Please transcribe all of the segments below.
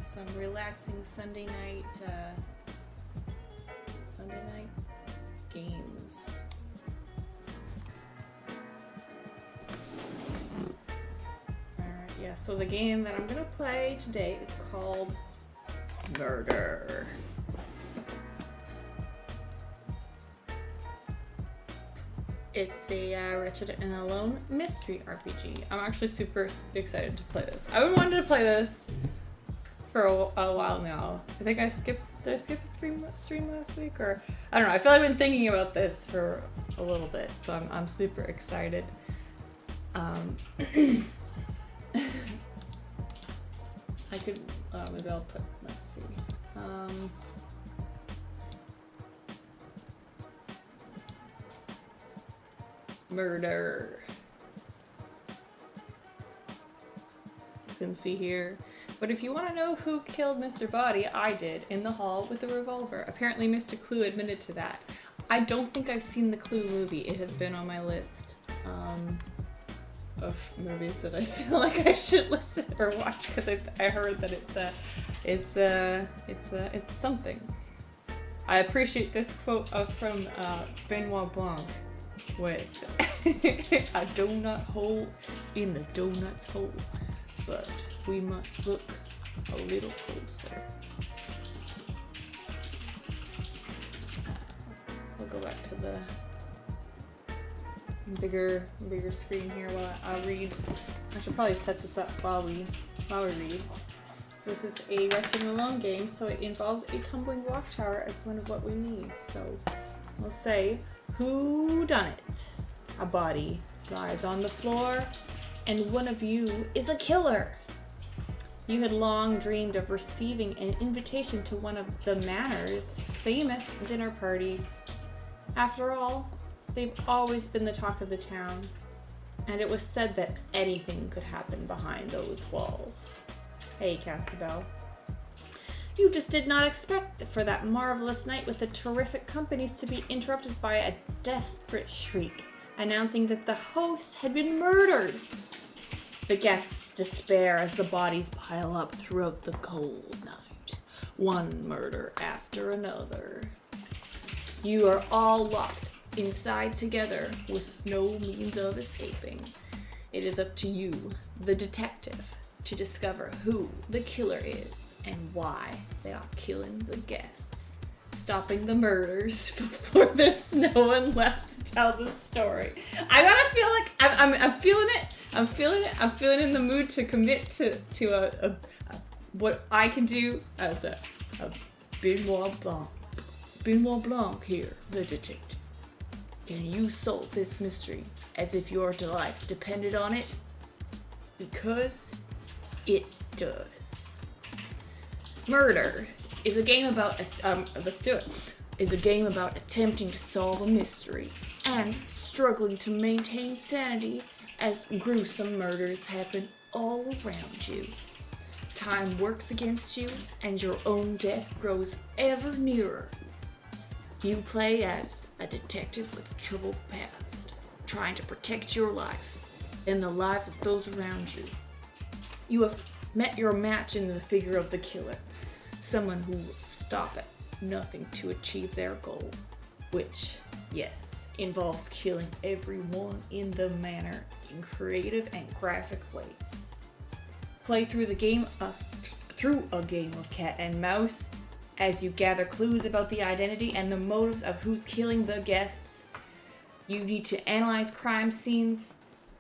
some relaxing Sunday night games. Alright, yeah, so the game that I'm gonna play today is called Murder. It's a Wretched and Alone mystery RPG. I'm actually super excited to play this. I've been wanting to play this for a while now. I think did I skip a stream last week? Or, I don't know, I feel like I've been thinking about this for a little bit, so I'm super excited. I could, maybe I'll put, let's see. Murder. You can see here. But if you want to know who killed Mr. Body, I did, in the hall with a revolver. Apparently Mr. Clue admitted to that. I don't think I've seen the Clue movie. It has been on my list of movies that I feel like I should listen or watch, because I heard that it's something. I appreciate this quote from Benoit Blanc with a donut hole in the donut's hole, but we must look a little closer. We'll go back to the bigger screen here while I'll read. I should probably set this up while we read. So this is a Wretched and Alone game, so it involves a tumbling block tower as one of what we need. So we'll say, who done it? A body lies on the floor, and one of you is a killer. You had long dreamed of receiving an invitation to one of the Manor's famous dinner parties. After all, they've always been the talk of the town, and it was said that anything could happen behind those walls. Hey, Cascabel. You just did not expect for that marvelous night with the terrific companies to be interrupted by a desperate shriek, announcing that the host had been murdered. The guests despair as the bodies pile up throughout the cold night, one murder after another. You are all locked inside together with no means of escaping. It is up to you, the detective, to discover who the killer is and why they are killing the guests, stopping the murders before there's no one left to tell the story. I gotta feel like I'm feeling it. I'm feeling in the mood to commit to a what I can do as a Benoit Blanc here, the detective. Can you solve this mystery as if your life depended on it? Because it does. Murder is a game about is a game about attempting to solve a mystery and struggling to maintain sanity as gruesome murders happen all around you. Time works against you and your own death grows ever nearer. You play as a detective with a troubled past, trying to protect your life and the lives of those around you. You have met your match in the figure of the killer, someone who will stop at nothing to achieve their goal, which, yes, involves killing everyone in the manor in creative and graphic ways. Play through a game of cat and mouse as you gather clues about the identity and the motives of who's killing the guests. You need to analyze crime scenes,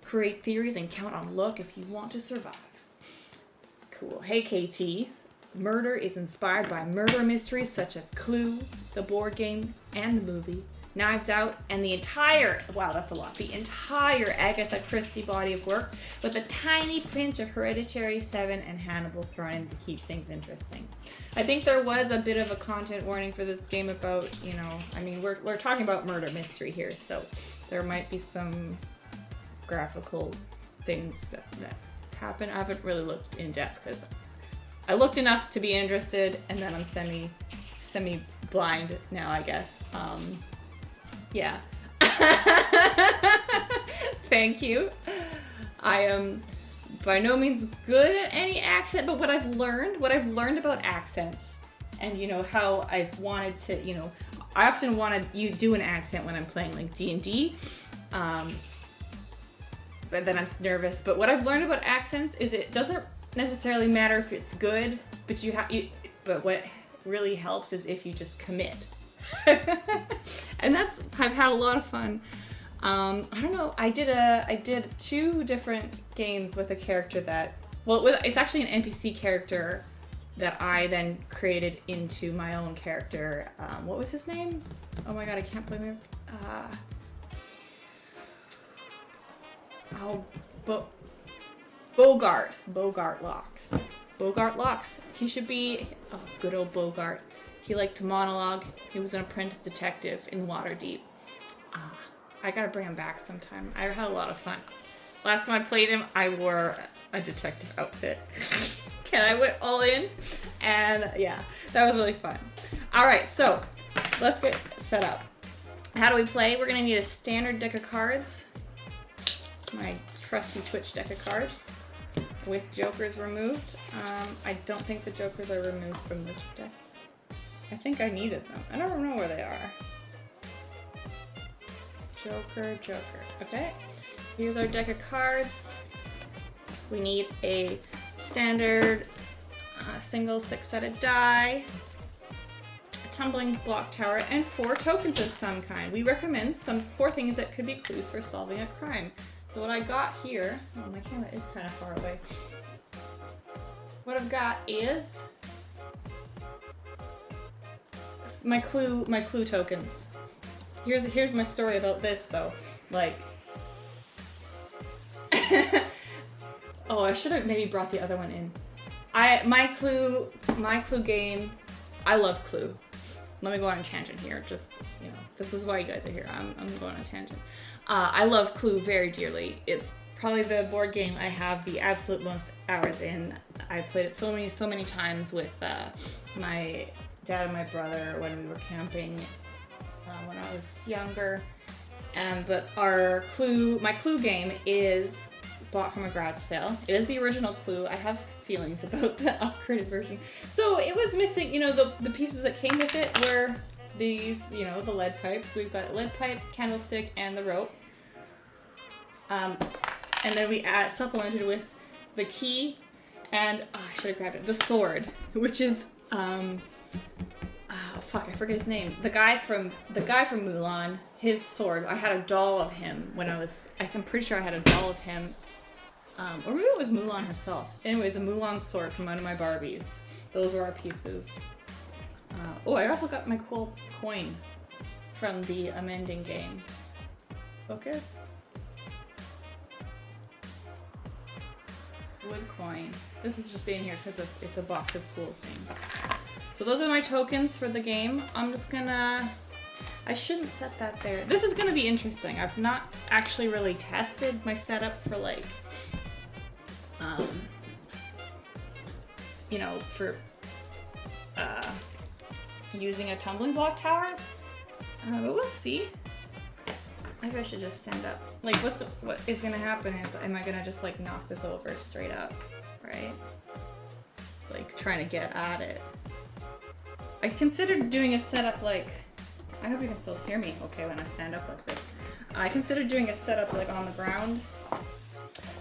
create theories, and count on luck if you want to survive. Cool. Hey, KT. Murder is inspired by murder mysteries such as Clue, the board game, and the movie, Knives Out, and the entire Agatha Christie body of work, with a tiny pinch of Hereditary 7 and Hannibal thrown in to keep things interesting. I think there was a bit of a content warning for this game about, we're talking about murder mystery here, so there might be some graphical things that happen. I haven't really looked in depth because I looked enough to be interested, and then I'm semi blind now, I guess. Yeah. Thank you. I by no means good at any accent, but what I've learned about accents, and you know how I've wanted to, you know, I often want to do an accent when I'm playing like D&D, but then I'm nervous. But what I've learned about accents is it doesn't necessarily matter if it's good, but but what really helps is if you just commit. And I've had a lot of fun. I don't know. I did 2 different games with a character that, well, it's actually an NPC character that I then created into my own character. What was his name? Oh my god, I can't believe it. Bogart Locks. Bogart Locks. He should be, oh, good old Bogart. He liked to monologue. He was an apprentice detective in Waterdeep. I gotta bring him back sometime. I had a lot of fun. Last time I played him, I wore a detective outfit. I went all in, and yeah, that was really fun. All right, so let's get set up. How do we play? We're gonna need a standard deck of cards. My trusty Twitch deck of cards with jokers removed. I don't think the jokers are removed from this deck. I think I needed them. I don't know where they are. Joker. Okay. Here's our deck of cards. We need a standard single 6-sided die, a tumbling block tower, and 4 tokens of some kind. We recommend 4 things that could be clues for solving a crime. So what I got here, oh, my camera is kind of far away. What I've got is my clue tokens. Here's my story about this though. Like, oh, I should have maybe brought the other one in. My clue game. I love Clue. Let me go on a tangent here. Just, you know, this is why you guys are here. I'm going on a tangent. I love Clue very dearly. It's probably the board game I have the absolute most hours in. I played it so many times with my dad and my brother when we were camping when I was younger. But my Clue game is bought from a garage sale. It is the original Clue. I have feelings about the upgraded version. So it was missing, you know, the pieces that came with it were these, you know, the lead pipe. We've got lead pipe, candlestick, and the rope. And then we supplemented with the key and, oh, I should have grabbed it, the sword, which is, oh fuck, I forget his name. The guy from Mulan, his sword. I had a doll of him when I'm pretty sure I had a doll of him. Or maybe it was Mulan herself. Anyways, a Mulan sword from one of my Barbies. Those were our pieces. Oh, I also got my cool coin from the amending game. Focus. Wood coin. This is just in here because it's a box of cool things. So those are my tokens for the game. I'm just gonna... I shouldn't set that there. This is gonna be interesting. I've not actually really tested my setup for like... you know, for using a tumbling block tower. But we'll see. Maybe I should just stand up. Like, what is gonna happen is, am I gonna just like knock this over straight up, right? Like trying to get at it. I considered doing a setup like, I hope you can still hear me okay when I stand up like this. I considered doing a setup like on the ground.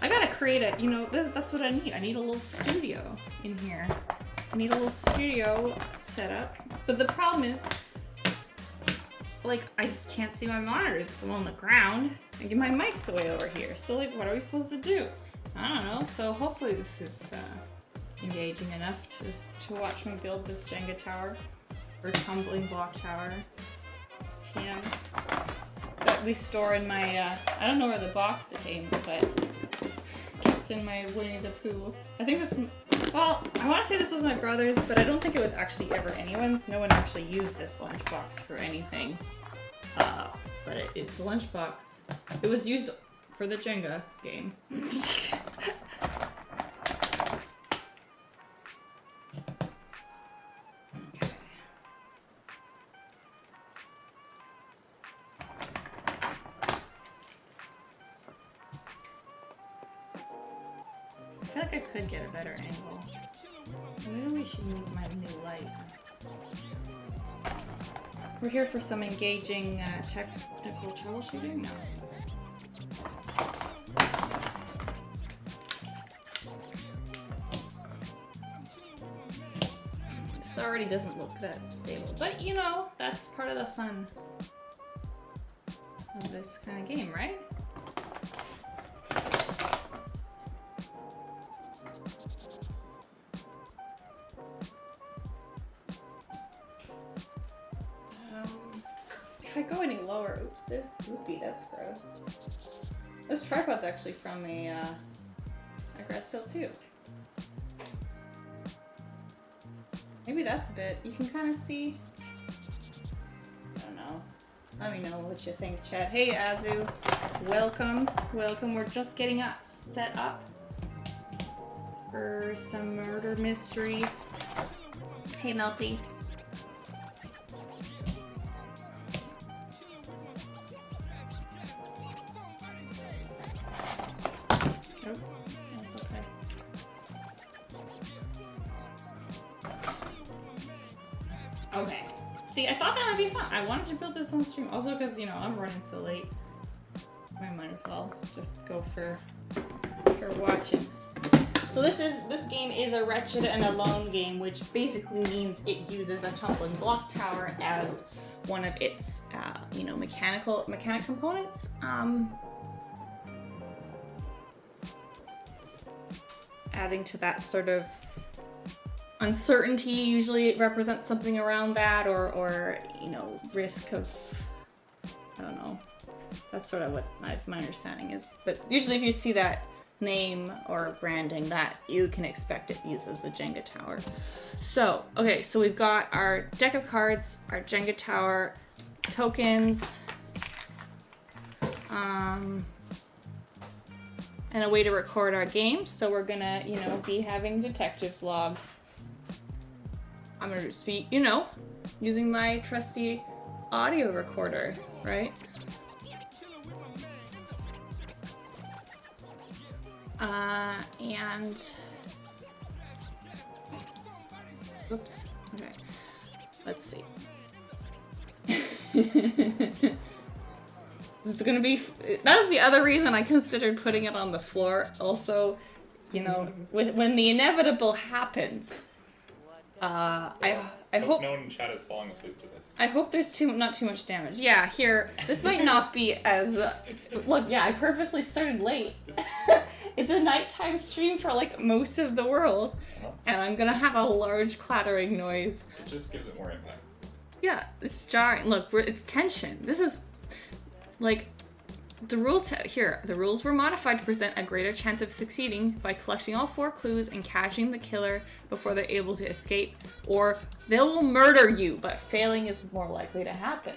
I gotta create a, you know, that's what I need. I need a little studio in here. I need a little studio setup. But the problem is, like, I can't see my monitors if I'm on the ground. And my mic's way over here. So, like, what are we supposed to do? I don't know. So hopefully this is engaging enough to watch me build this Jenga tower. Or tumbling block tower. TM. That we store in my, I don't know where the box came, but kept in my Winnie the Pooh. I think this, well, I want to say this was my brother's, but I don't think it was actually ever anyone's. No one actually used this lunchbox for anything. But it's a lunchbox. It was used for the Jenga game. like I could get a better angle. Maybe we should move my new light. We're here for some engaging technical troubleshooting? No. This already doesn't look that stable, but you know, that's part of the fun of this kind of game, right? If I go any lower, oops, there's Goopy, that's gross. This tripod's actually from a grad sale too. Maybe that's a bit, you can kind of see. I don't know. Let me know what you think, chat. Hey Azu, welcome, welcome. We're just getting set up for some murder mystery. Hey Melty. Okay. See, I thought that would be fun. I wanted to build this on stream. Also because, you know, I'm running so late. I might as well just go for watching. So this game is a Wretched and Alone game, which basically means it uses a tumbling block tower as one of its, you know, mechanic components. Adding to that sort of uncertainty, usually it represents something around that, or you know, risk of, I don't know. That's sort of what my understanding is. But usually if you see that name or branding, that you can expect it uses a Jenga tower. So, okay, so we've got our deck of cards, our Jenga tower, tokens, and a way to record our game. So we're gonna, you know, be having detectives logs. I'm gonna just be, you know, using my trusty audio recorder, right? And oops, okay, let's see. This is gonna be, that was the other reason I considered putting it on the floor. Also, you know, when the inevitable happens, I hope no one in chat is falling asleep to this. I hope there's not too much damage. Yeah, here, this might not be as, look, yeah, I purposely started late. It's a nighttime stream for like most of the world, and I'm gonna have a large clattering noise. It just gives it more impact. Yeah, it's jarring. Look, it's tension. This is, like, the rules here. The rules were modified to present a greater chance of succeeding by collecting all 4 clues and catching the killer before they're able to escape, or they will murder you, but failing is more likely to happen.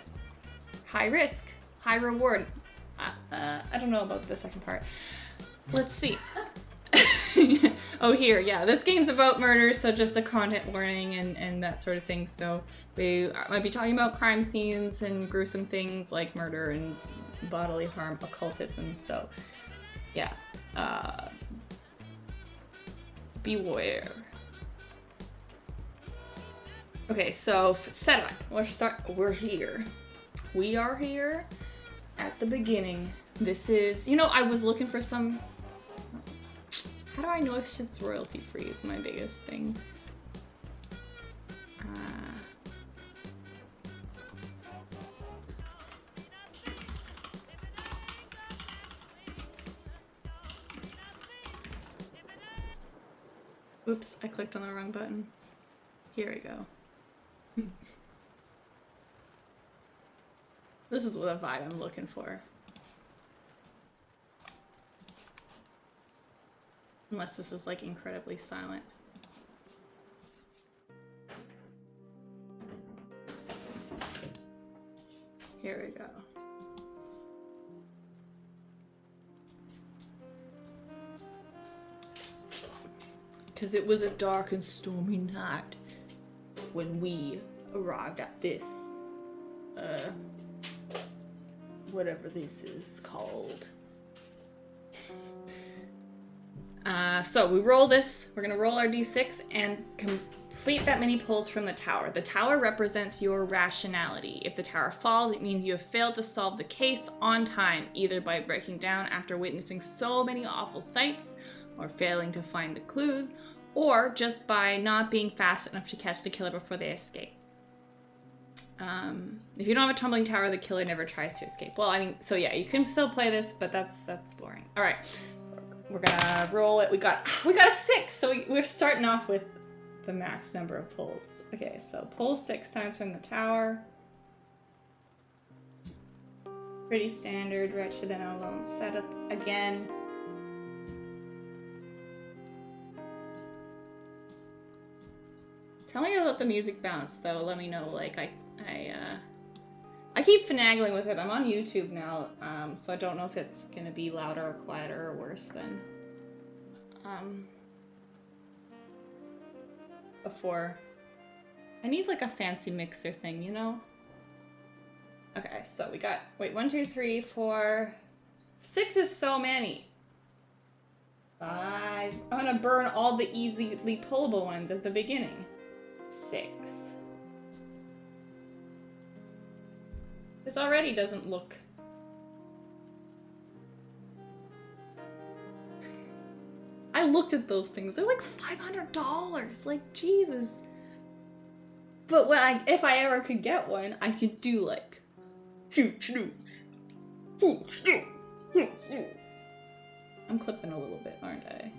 High risk, high reward. I don't know about the second part. Let's see. Oh, here, yeah. This game's about murder, so just a content warning and that sort of thing. So we might be talking about crime scenes and gruesome things like murder and bodily harm, occultism. So, yeah. Beware. Okay, so setup. We're here. We are here at the beginning. This is, you know, I was looking for some. How do I know if shit's royalty free is my biggest thing. Oops, I clicked on the wrong button. Here we go. This is what a vibe I'm looking for. Unless this is like incredibly silent. Here we go. Because it was a dark and stormy night when we arrived at this, whatever this is called. So we roll this. We're gonna roll our d6 and complete that many pulls from the tower. The tower represents your rationality. If the tower falls, it means you have failed to solve the case on time, either by breaking down after witnessing so many awful sights, or failing to find the clues, or just by not being fast enough to catch the killer before they escape. If you don't have a tumbling tower, the killer never tries to escape. Well, I mean, so yeah, you can still play this, but that's boring. All right, we're gonna roll it. We got a 6, so we're starting off with the max number of pulls. Okay, so pull 6 times from the tower. Pretty standard, wretched and alone setup again. Tell me about the music bounce, though. Let me know. Like, I keep finagling with it. I'm on YouTube now, so I don't know if it's gonna be louder or quieter or worse than before. I need like a fancy mixer thing, you know? Okay, so we got, wait, 1, 2, 3, 4, 6 is so many. 5. I'm gonna burn all the easily pullable ones at the beginning. 6. This already doesn't look... I looked at those things. They're like $500. Like, Jesus. But if I ever could get one, I could do like huge news. Huge news. Huge news. I'm clipping a little bit, aren't I?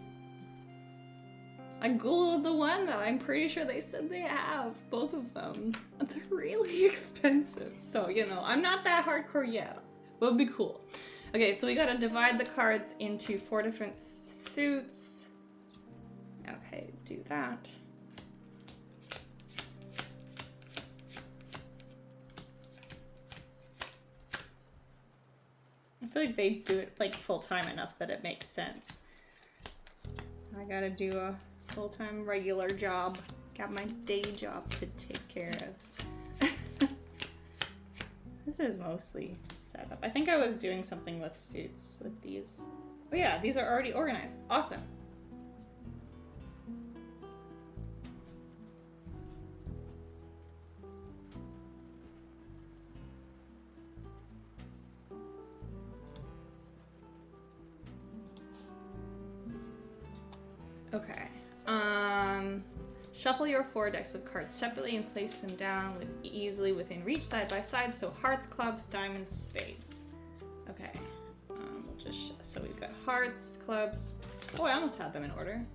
I googled the one that I'm pretty sure they said they have. Both of them. They're really expensive. So, you know, I'm not that hardcore yet. But it'd be cool. Okay, so we gotta divide the cards into 4 different suits. Okay, do that. I feel like they do it like full-time enough that it makes sense. I gotta do a full-time regular job. Got my day job to take care of. This is mostly set up. I think I was doing something with suits with these. Oh yeah, these are already organized. Awesome. Okay. Shuffle your 4 decks of cards separately and place them down easily within reach side by side. So hearts, clubs, diamonds, spades. Okay. We'll just so we've got hearts, clubs. Oh, I almost had them in order.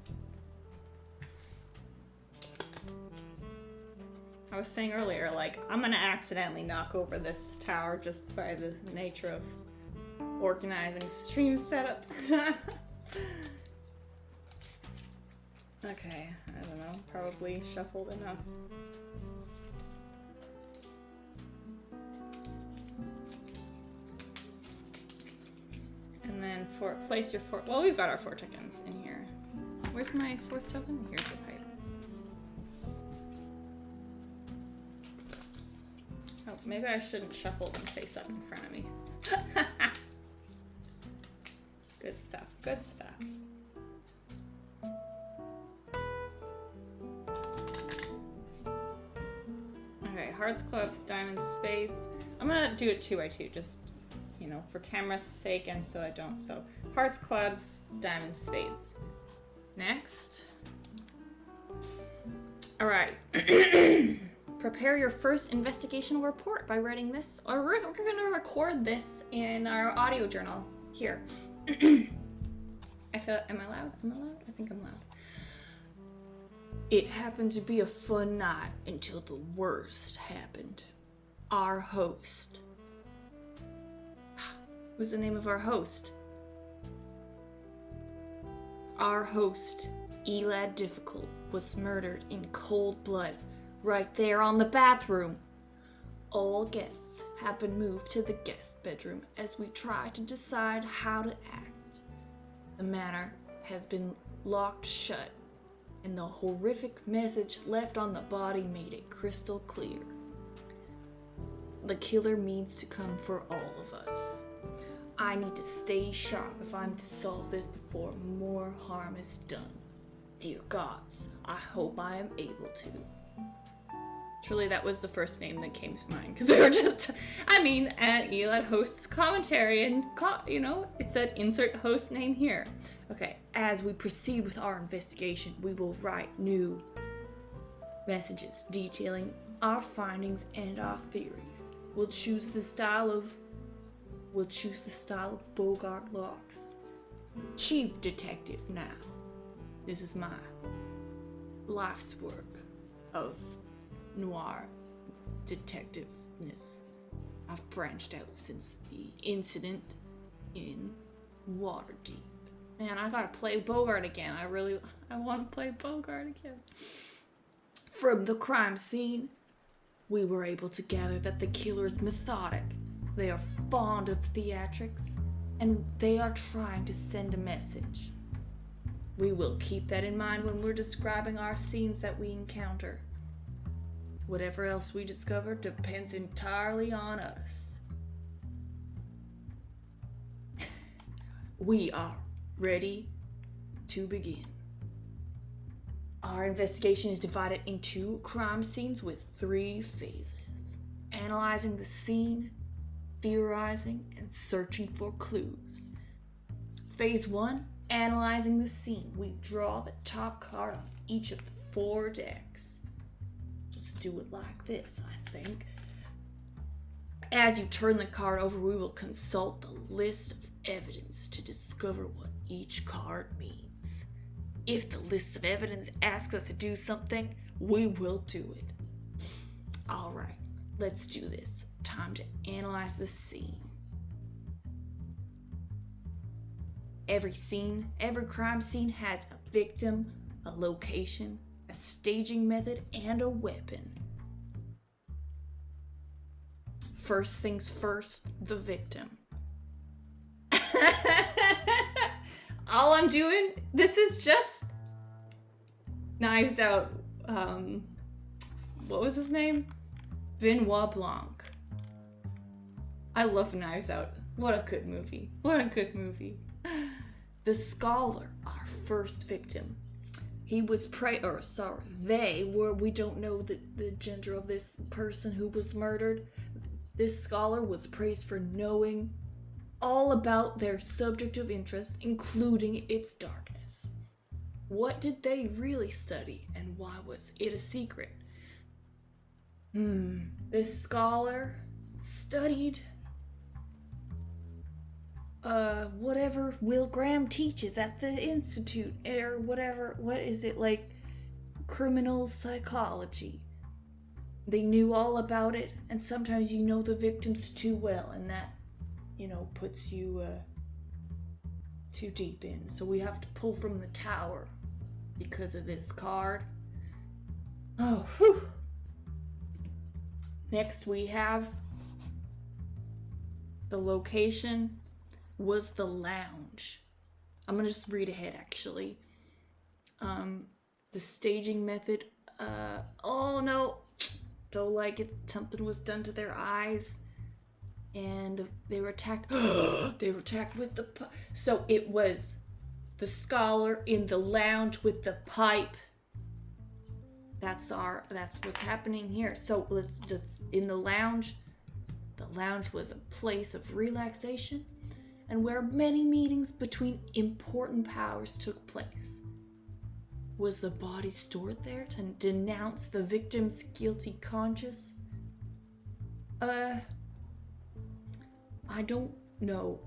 I was saying earlier, like, I'm gonna accidentally knock over this tower just by the nature of organizing stream setup. Okay, I don't know, probably shuffled enough. And then place your 4, well, we've got our 4 tokens in here. Where's my 4th token? Here's the pipe. Oh, maybe I shouldn't shuffle them face up in front of me. Good stuff, good stuff. Okay, hearts, clubs, diamonds, spades. I'm gonna do it 2 by 2, just, you know, for camera's sake and so I don't. So, hearts, clubs, diamonds, spades. Next. Alright. Prepare your first investigational report by writing this, or we're gonna record this in our audio journal here. I feel, am I loud? Am I loud? I think I'm loud. It happened to be a fun night until the worst happened. Our host. What's the name of our host? Our host, Elad Difficult, was murdered in cold blood right there on the bathroom. All guests have been moved to the guest bedroom as we try to decide how to act. The manor has been locked shut, and the horrific message left on the body made it crystal clear. The killer means to come for all of us. I need to stay sharp if I'm to solve this before more harm is done. Dear gods, I hope I am able to. Truly, that was the first name that came to mind, because we were just, Elad hosts commentary, and, it said insert host name here. Okay, as we proceed with our investigation, we will write new messages detailing our findings and our theories. We'll choose the style of Bogart Locks. Chief Detective now. This is my life's work of noir detectiveness. I've branched out since the incident in Waterdeep. Man, I gotta play Bogart again. I want to play Bogart again. From the crime scene, we were able to gather that the killer is methodic. They are fond of theatrics, and they are trying to send a message. We will keep that in mind when we're describing our scenes that we encounter. Whatever else we discover depends entirely on us. We are ready to begin. Our investigation is divided into crime scenes with 3 phases: analyzing the scene, theorizing, and searching for clues. Phase 1, analyzing the scene. We draw the top card on each of the 4 decks. Just do it like this, I think. As you turn the card over, we will consult the list of evidence to discover what each card means. If the list of evidence asks us to do something, we will do it. Alright, let's do this. Time to analyze the scene. Every crime scene has a victim, a location, a staging method, and a weapon. First things first, the victim. All I'm doing, this is just Knives Out, what was his name? Benoit Blanc. I love Knives Out. What a good movie. The Scholar, our first victim. He was we don't know the gender of this person who was murdered. This scholar was praised for knowing all about their subject of interest, including its darkness. What did they really study, and why was it a secret? This scholar studied whatever Will Graham teaches at the institute, or whatever. What is it, like criminal psychology? They knew all about it, and sometimes you know the victims too well, and that puts you too deep in. So we have to pull from the tower because of this card. Oh, whew. Next we have the location was the lounge. I'm gonna just read ahead actually. The staging method, oh no, don't like it. Something was done to their eyes. And they were attacked. They were attacked with the so it was the scholar in the lounge with the pipe. That's what's happening here. So let's in the lounge. The lounge was a place of relaxation and where many meetings between important powers took place. Was the body stored there to denounce the victim's guilty conscience? I don't know.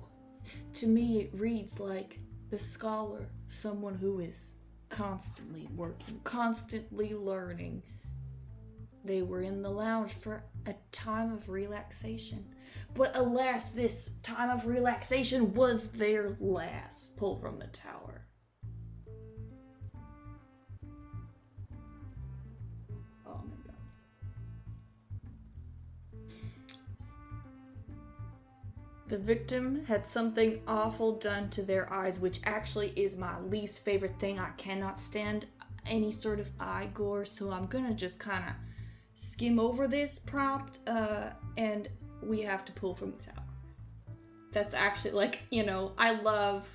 To me, it reads like the scholar, someone who is constantly working, constantly learning. They were in the lounge for a time of relaxation. But alas, this time of relaxation was their last. Pull from the tower. Oh my god. The victim had something awful done to their eyes, which actually is my least favorite thing. I cannot stand any sort of eye gore, so I'm gonna just kind of skim over this prompt, and we have to pull from the tower. that's actually like, you know, I love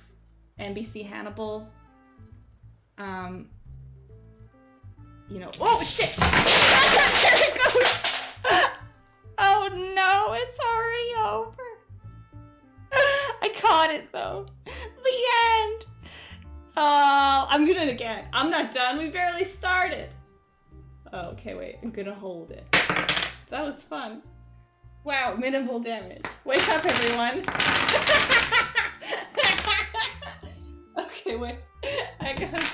NBC Hannibal. You know, oh shit! There it goes! Oh no, it's already over. I caught it though. The end! Oh, I'm doing it again. I'm not done, we barely started. Oh, okay, wait, I'm gonna hold it. That was fun. Wow, minimal damage. Wake up, everyone. Okay, wait. I gotta...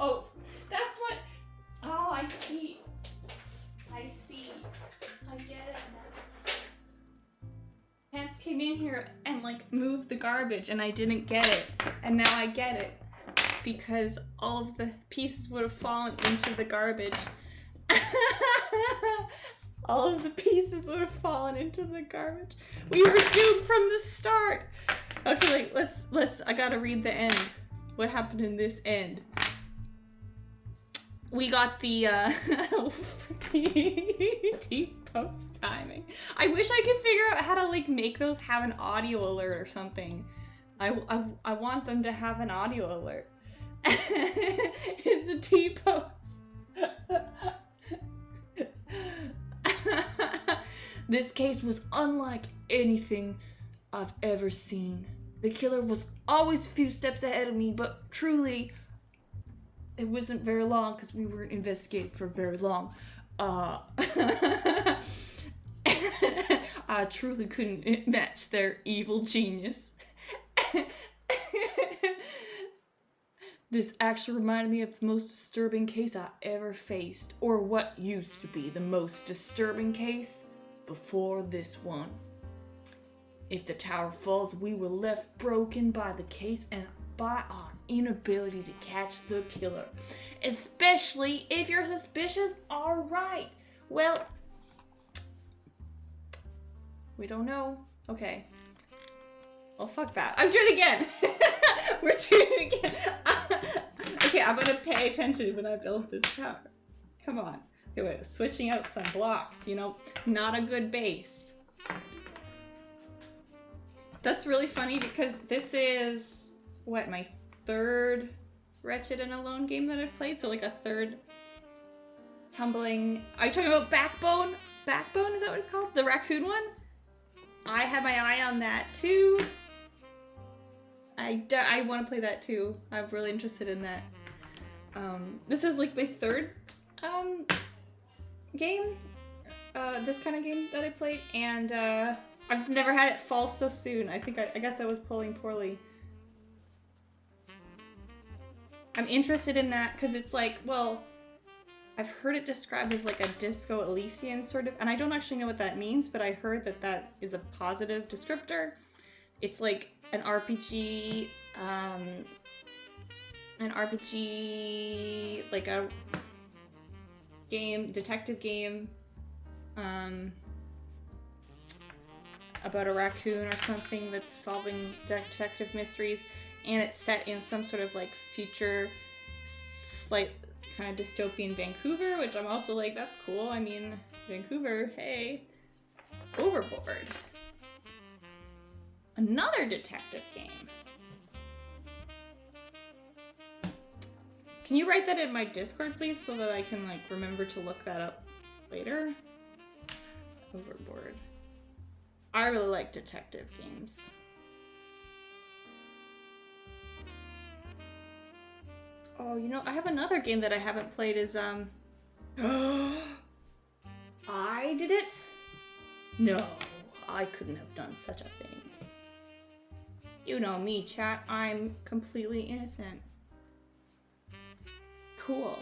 Oh, that's what... Oh, I see. I see. I get it now. Pants came in here and, like, moved the garbage, and I didn't get it. And now I get it. Because all of the pieces would have fallen into the garbage. All of the pieces would have fallen into the garbage. We were doomed from the start. Okay, like, let's, I gotta read the end. What happened in this end? We got the, T-post timing. I wish I could figure out how to, like, make those have an audio alert or something. I want them to have an audio alert. It's a T-post. This case was unlike anything I've ever seen. The killer was always a few steps ahead of me, but truly, it wasn't very long because we weren't investigating for very long. I truly couldn't match their evil genius. This actually reminded me of the most disturbing case I ever faced, or what used to be the most disturbing case before this one. If the tower falls, we were left broken by the case and by our inability to catch the killer. Especially if your suspicions are right. Well, we don't know. Okay. Well, fuck that. I'm doing it again. We're doing it again. Okay, I'm gonna pay attention when I build this tower. Come on. Okay, wait, switching out some blocks, you know, not a good base. That's really funny because this is, what, my third Wretched and Alone game that I've played? So like a third tumbling... Are you talking about Backbone? Backbone, is that what it's called? The raccoon one? I had my eye on that too. I want to play that too. I'm really interested in that. This is like my third game, this kind of game that I played, and I've never had it fall so soon. I guess I was pulling poorly. I'm interested in that because it's like, well, I've heard it described as like a Disco Elysium sort of, and I don't actually know what that means, but I heard that that is a positive descriptor. It's like an RPG, like a game, detective game, about a raccoon or something that's solving detective mysteries, and it's set in some sort of like future, slight kind of dystopian Vancouver, which I'm also like, that's cool. I mean, Vancouver, hey. Overboard. Another detective game. Can you write that in my Discord, please, so that I can like remember to look that up later? Overboard. I really like detective games. Oh, you know, I have another game that I haven't played is, I did it? No, I couldn't have done such a thing. You know me, chat. I'm completely innocent. Cool.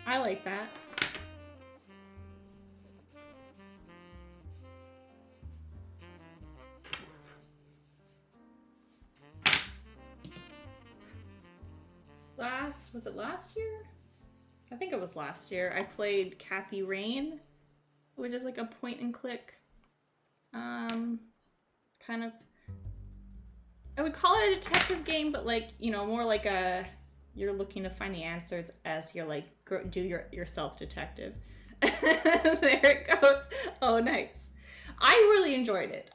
I like that. Was it last year? I think it was last year. I played Kathy Rain, which is like a point and click, kind of, I would call it a detective game, but like, you know, more like a, you're looking to find the answers as you're like, do your self-detective. There it goes. Oh, nice. I really enjoyed it.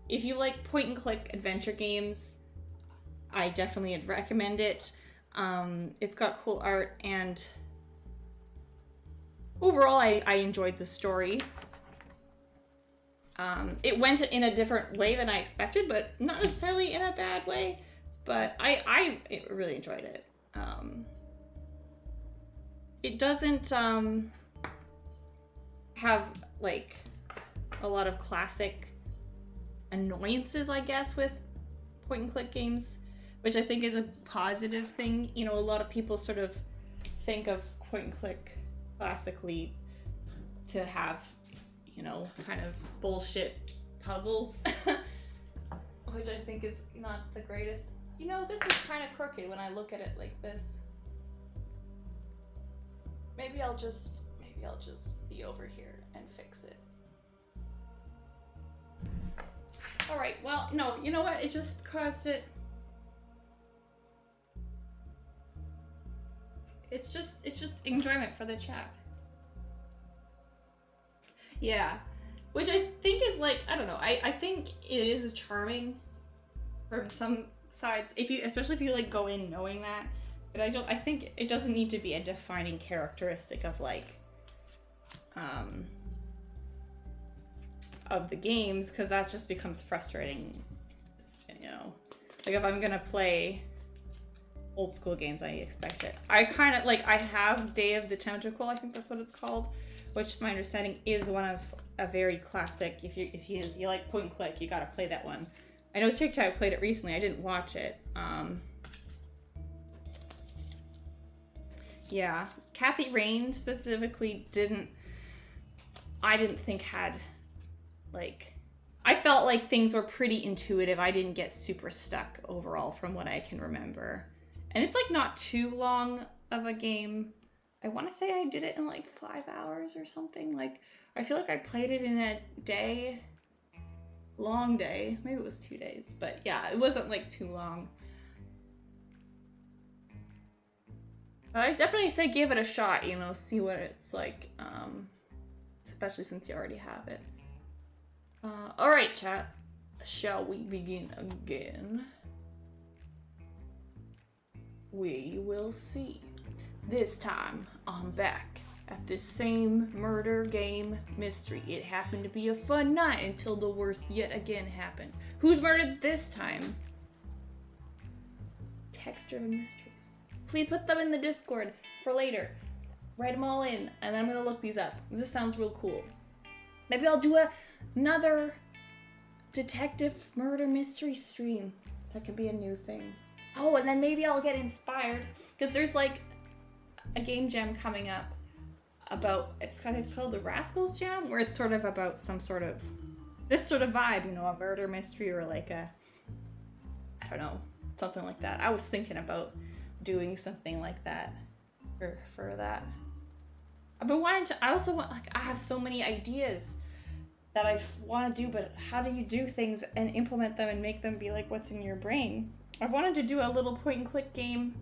If you like point and click adventure games, I definitely recommend it. It's got cool art, and overall I enjoyed the story. It went in a different way than I expected, but not necessarily in a bad way. But I really enjoyed it. It doesn't have like a lot of classic annoyances, I guess, with point and click games, which I think is a positive thing. You know, a lot of people sort of think of point and click classically to have, you know, kind of bullshit puzzles, which I think is not the greatest. You know, this is kind of crooked when I look at it like this. Maybe I'll just be over here and fix it. All right, well, no, you know what? It just caused it. It's just enjoyment for the chat. Yeah, which I think is like, I don't know. I think it is charming from some sides, especially if you like go in knowing that. But I think it doesn't need to be a defining characteristic of like of the games, because that just becomes frustrating, you know. Like if I'm gonna play old school games, I expect it. I kind of like, I have Day of the Tentacle, I think that's what it's called, which my understanding is one of a very classic. If you like point and click, you gotta play that one. I know TikTok played it recently. I didn't watch it. Yeah, Kathy Rain specifically I didn't think had, like, I felt like things were pretty intuitive. I didn't get super stuck overall from what I can remember. And it's like not too long of a game. I want to say I did it in like 5 hours or something. Like, I feel like I played it in a day. Long day. Maybe it was 2 days. But yeah, it wasn't like too long. But I definitely say give it a shot, you know, see what it's like. Especially since you already have it. Alright, chat. Shall we begin again? We will see. This time, I'm back at this same murder game mystery. It happened to be a fun night until the worst yet again happened. Who's murdered this time? Text-driven mysteries. Please put them in the Discord for later. Write them all in, and I'm gonna look these up. This sounds real cool. Maybe I'll do another detective murder mystery stream. That could be a new thing. Oh, and then maybe I'll get inspired, because there's like a game jam coming up about, it's called the Rascals Jam, where it's sort of about some sort of, this sort of vibe, you know, a murder mystery, or like a, I don't know, something like that. I was thinking about doing something like that for that. I've been wanting to, I also want, like, I have so many ideas that I want to do, but how do you do things and implement them and make them be like what's in your brain? I've wanted to do a little point and click game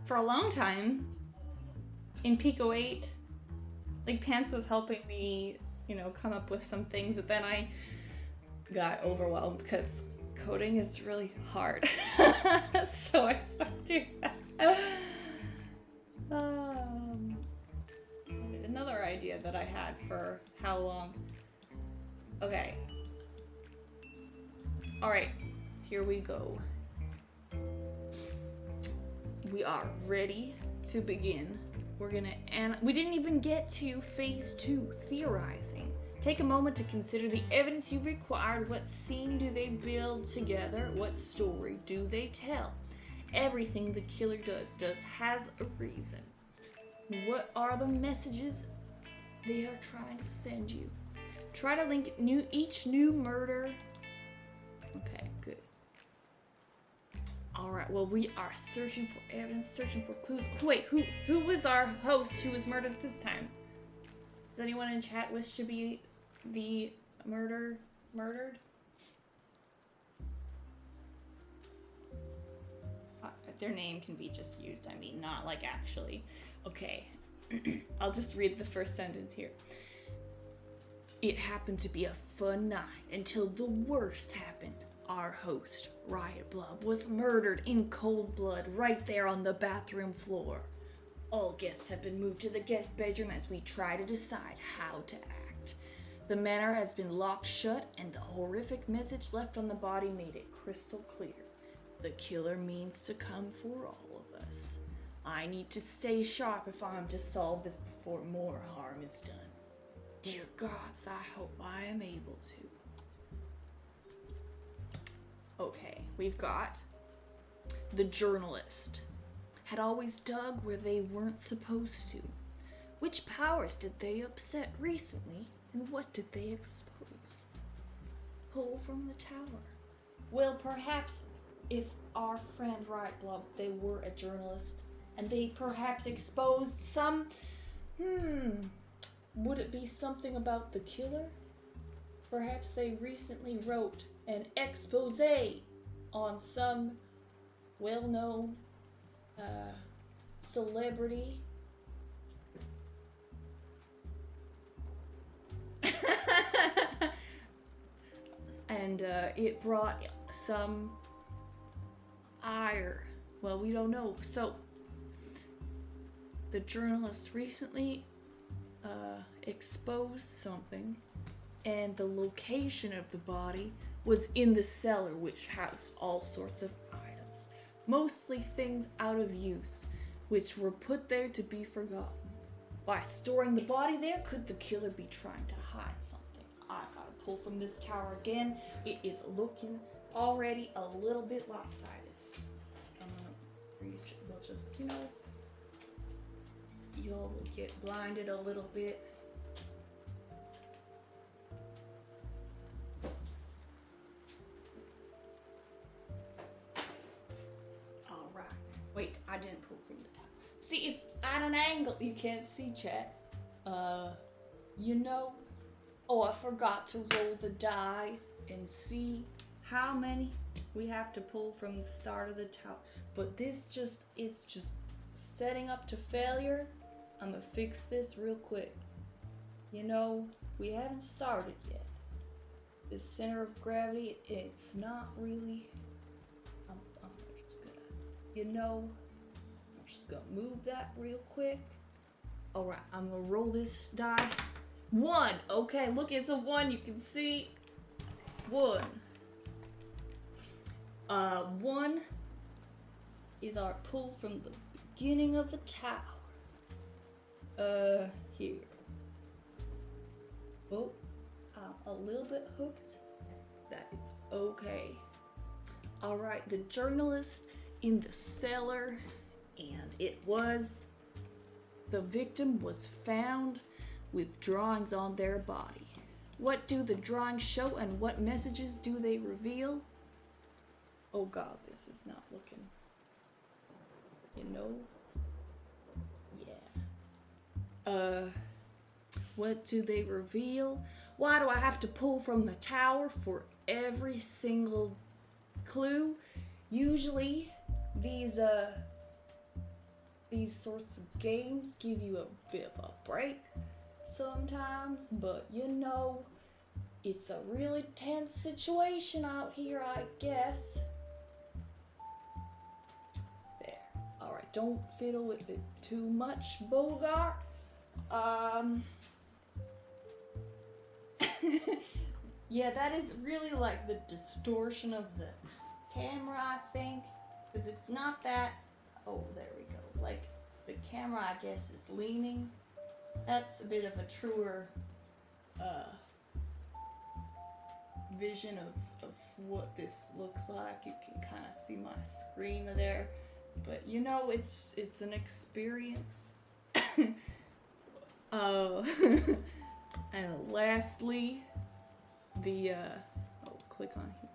for a long time in Pico 8. Like, Pants was helping me, you know, come up with some things, but then I got overwhelmed because coding is really hard. So I stopped doing that. Another idea that I had for how long. Okay. Alright, here we go. We are ready to begin. We're gonna, and we didn't even get to phase 2, theorizing. Take a moment to consider the evidence you've required. What scene do they build together? What story do they tell? Everything the killer does has a reason. What are the messages they are trying to send you? Try to link each new murder. Okay, good. Alright, well, we are searching for evidence, searching for clues. Wait, who was our host who was murdered this time? Does anyone in chat wish to be the murdered? Their name can be just used, I mean, not like actually. Okay, I'll just read the first sentence here. It happened to be a fun night until the worst happened. Our host, Riot Blob, was murdered in cold blood right there on the bathroom floor. All guests have been moved to the guest bedroom as we try to decide how to act. The manor has been locked shut, and the horrific message left on the body made it crystal clear. The killer means to come for all of us. I need to stay sharp if I'm to solve this before more harm is done. Dear gods, I hope I am able to. Okay, we've got the journalist. Had always dug where they weren't supposed to. Which powers did they upset recently, and what did they expose? Pull from the tower. Well, perhaps if our friend Riot Blob, they were a journalist, and they perhaps exposed some... Would it be something about the killer? Perhaps they recently wrote an expose on some well-known celebrity. And it brought some ire. Well, we don't know. So, the journalist recently exposed something, and the location of the body was in the cellar, which housed all sorts of items, mostly things out of use, which were put there to be forgotten. By storing the body there, could the killer be trying to hide something? I gotta pull from this tower again. It is looking already a little bit lopsided. We'll just, y'all will get blinded a little bit. Alright. Wait, I didn't pull from the top. See, it's at an angle. You can't see, chat. Oh, I forgot to roll the die and see how many we have to pull from the start of the tower. But it's just setting up to failure. I'm gonna fix this real quick. We haven't started yet. The center of gravity, it's not really... I'm just gonna, I'm just gonna move that real quick. Alright, I'm gonna roll this die. 1! Okay, look, it's a 1, you can see. 1. 1 is our pull from the beginning of the tower. Here. Oh, I'm a little bit hooked. That is okay. Alright, the journalist in the cellar, and the victim was found with drawings on their body. What do the drawings show, and what messages do they reveal? Oh god, this is not looking... Yeah. What do they reveal? Why do I have to pull from the tower for every single clue? Usually, these sorts of games give you a bit of a break sometimes, but it's a really tense situation out here, I guess. There. Alright, don't fiddle with it too much, Bogart. Yeah, that is really like the distortion of the camera, I think. Because it's not that... Oh, there we go. Like, the camera, I guess, is leaning. That's a bit of a truer vision of what this looks like. You can kind of see my screen there. But, it's an experience. And lastly, click on here.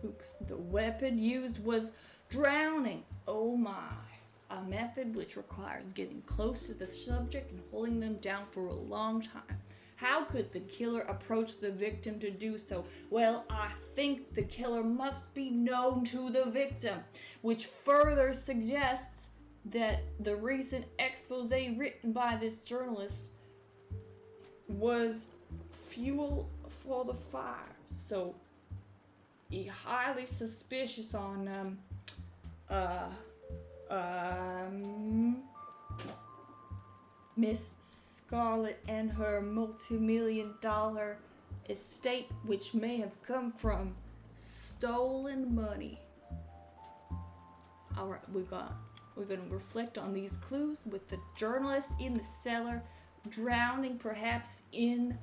Oops, the weapon used was drowning. Oh my. A method which requires getting close to the subject and holding them down for a long time. How could the killer approach the victim to do so? Well, I think the killer must be known to the victim, which further suggests that the recent expose written by this journalist was fuel for the fire. So he highly suspicious on Miss Scarlet and her multi-million-dollar estate, which may have come from stolen money. Alright, we're gonna reflect on these clues with the journalist in the cellar drowning perhaps in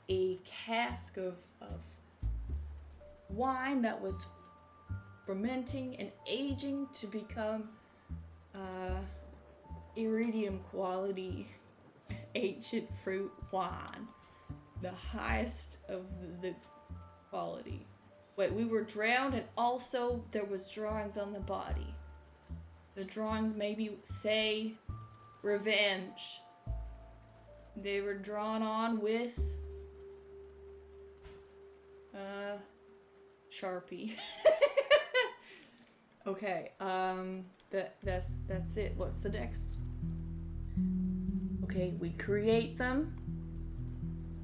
a cask of wine that was fermenting and aging to become iridium quality ancient fruit wine, the highest of the quality. Wait, we were drowned and also there was drawings on the body. The drawings maybe say revenge. They were drawn on with Sharpie. Okay, that's it. What's the next? Okay, we create them.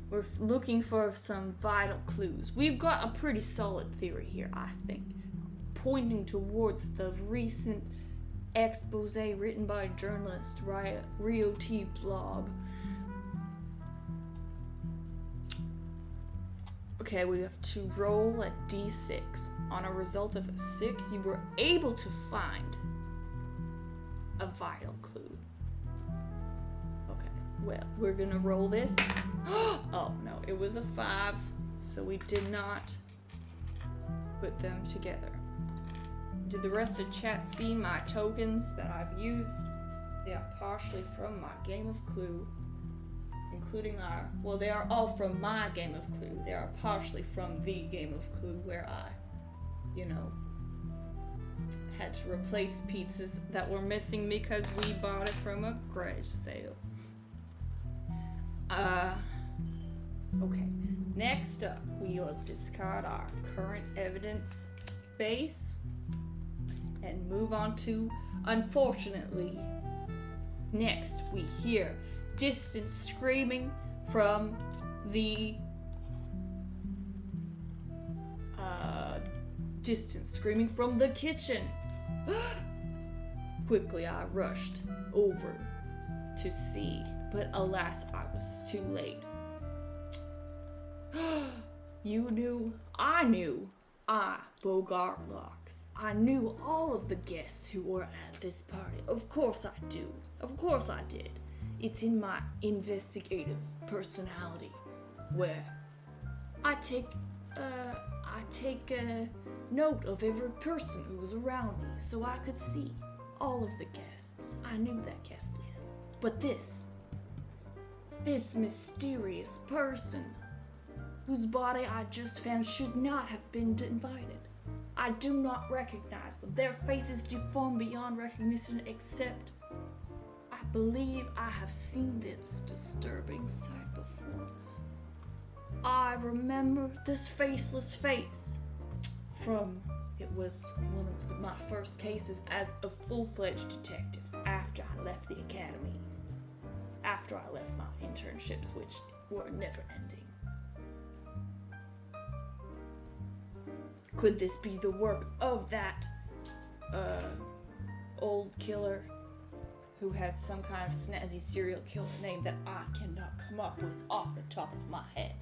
We're looking for some vital clues. We've got a pretty solid theory here, I think, pointing towards the recent expose written by journalist Rio T. Blob. Okay, we have to roll a d6. On a result of a 6, you were able to find a vital clue. Okay, well, we're gonna roll this. Oh no, it was a 5, so we did not put them together. Did the rest of chat see my tokens that I've used? They are partially from my game of Clue, including they are all from my game of Clue. They are partially from the game of Clue where I, had to replace pizzas that were missing because we bought it from a garage sale. Okay. Next up, we will discard our current evidence base and move on to, unfortunately, next we hear distant screaming from the kitchen. Quickly I rushed over to see, but alas, I was too late. You knew, Bogart Locks. I knew all of the guests who were at this party. Of course I do. Of course I did. It's in my investigative personality, where I take note of every person who was around me so I could see all of the guests. I knew that guest list. But this mysterious person whose body I just found should not have been invited. I do not recognize them. Their faces deformed beyond recognition, except I believe I have seen this disturbing sight before. I remember this faceless face from, it was one of my first cases as a full-fledged detective after I left the academy. After I left my internships, which were never ending. Could this be the work of that old killer who had some kind of snazzy serial killer name that I cannot come up with off the top of my head?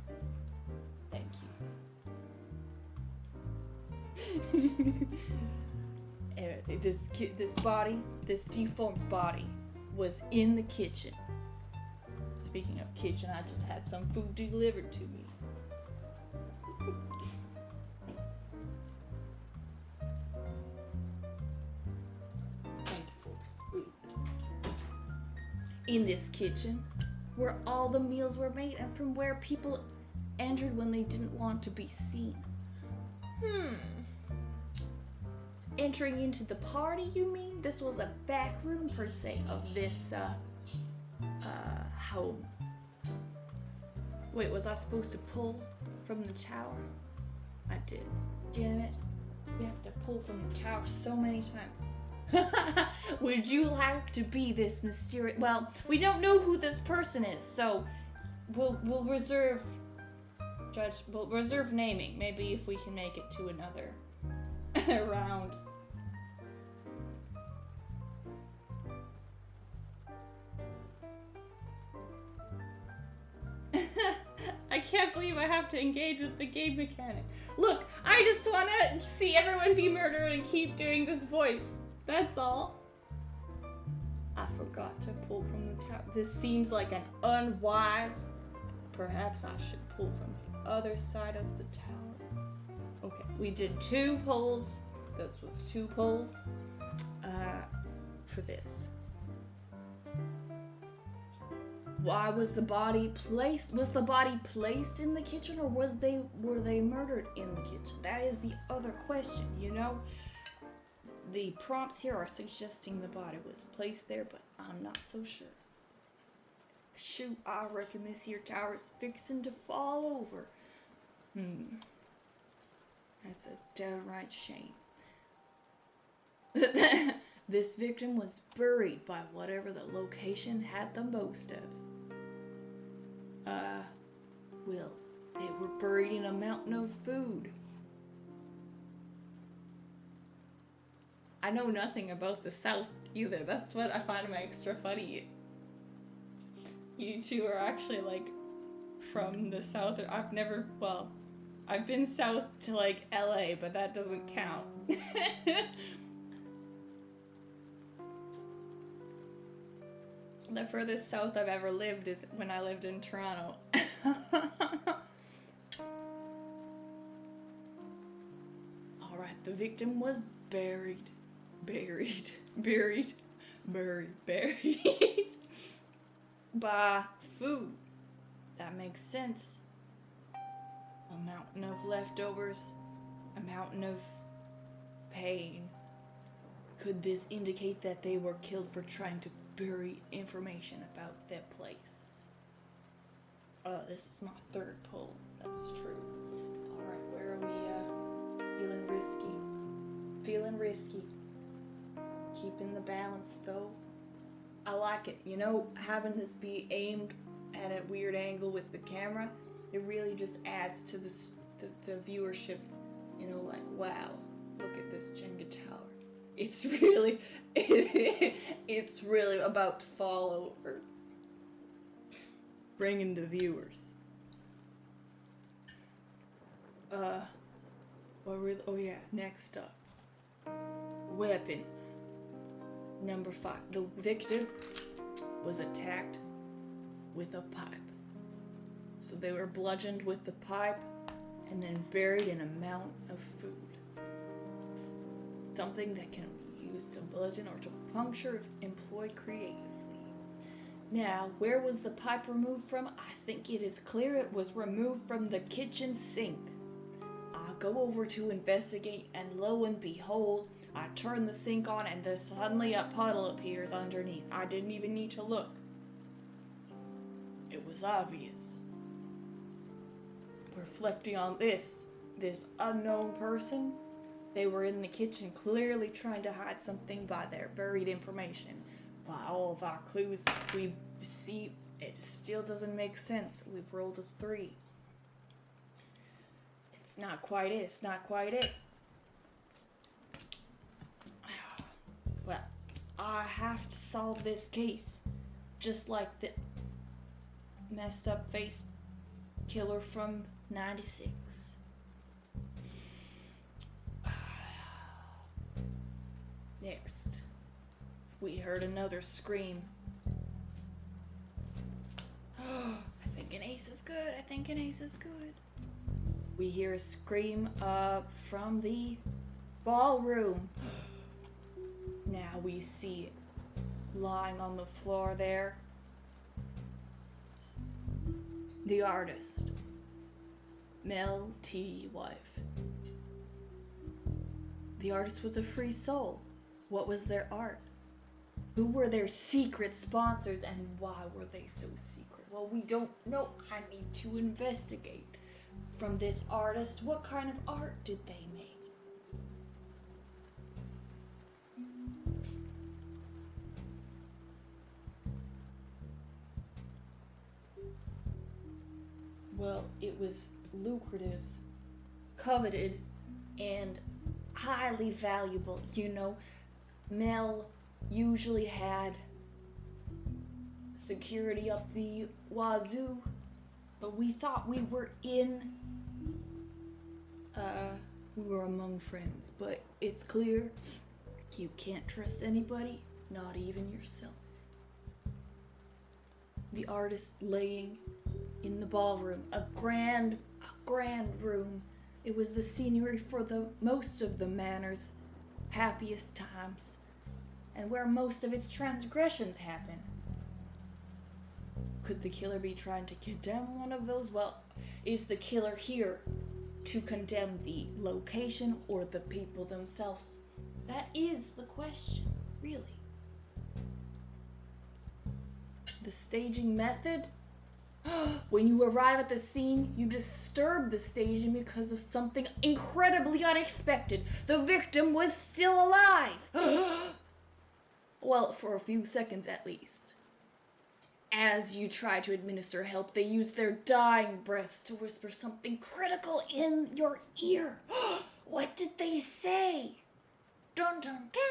Thank you. This deformed body was in the kitchen. Speaking of kitchen, I just had some food delivered to me. In this kitchen, where all the meals were made and from where people entered when they didn't want to be seen. Entering into the party, you mean? This was a back room, per se, of this, home. Wait, was I supposed to pull from the tower? I did. Damn it. We have to pull from the tower so many times. Would you like to be this mysterious? Well, we don't know who this person is, so we'll reserve Judge. We'll reserve naming. Maybe if we can make it to another round. I can't believe I have to engage with the game mechanic. Look, I just want to see everyone be murdered and keep doing this voice. That's all. I forgot to pull from the tower. This seems like an unwise. Perhaps I should pull from the other side of the tower. Okay, we did 2 pulls. This was 2 pulls for this. Why was the body placed? Was the body placed in the kitchen, or were they murdered in the kitchen? That is the other question, you know? The prompts here are suggesting the body was placed there, but I'm not so sure. Shoot, I reckon this here tower's fixing to fall over. That's a downright shame. This victim was buried by whatever the location had the most of. Well, they were buried in a mountain of food. I know nothing about the South either. That's what I find extra funny. You two are actually like from the South. I've been south to like LA, but that doesn't count. The furthest south I've ever lived is when I lived in Toronto. Alright, the victim was buried by food. That makes sense. A mountain of leftovers, a mountain of pain. Could this indicate that they were killed for trying to bury information about their place? This is my 3rd pull. That's true. Alright, where are we, feeling risky? Feeling risky. Keeping the balance, though. I like it. You know, having this be aimed at a weird angle with the camera, it really just adds to the viewership. You know, like, wow, look at this Jenga tower. It's really, it's really about to fall over. Bringing the viewers. Next up. Weapons. Number 5. The victim was attacked with a pipe. So they were bludgeoned with the pipe and then buried in a mound of food. Something that can be used to bludgeon or to puncture if employed creatively. Now, where was the pipe removed from? I think it is clear it was removed from the kitchen sink. I go over to investigate, and lo and behold, I turn the sink on and suddenly a puddle appears underneath. I didn't even need to look. It was obvious. Reflecting on this unknown person, they were in the kitchen clearly trying to hide something by their buried information. By all of our clues, we see it still doesn't make sense. We've rolled a 3. It's not quite it. Well, I have to solve this case. Just like the messed up face killer from 96. Next, we heard another scream. I think an ace is good. We hear a scream from the ballroom. Now we see it lying on the floor there. The artist, Mel T. Wife. The artist was a free soul. What was their art? Who were their secret sponsors, and why were they so secret? Well, we don't know. I need to investigate. From this artist, what kind of art did they make? Well, it was lucrative, coveted, and highly valuable. You know, Mel usually had security up the wazoo, but we thought we were we were among friends, but it's clear you can't trust anybody, not even yourself. The artist laying in the ballroom, a grand room. It was the scenery for the most of the manor's happiest times, and where most of its transgressions happen. Could the killer be trying to condemn one of those? Well, is the killer here to condemn the location or the people themselves? That is the question, really. The staging method? When you arrive at the scene, you disturb the staging because of something incredibly unexpected. The victim was still alive! Well, for a few seconds at least. As you try to administer help, they use their dying breaths to whisper something critical in your ear. What did they say? Dun dun dun!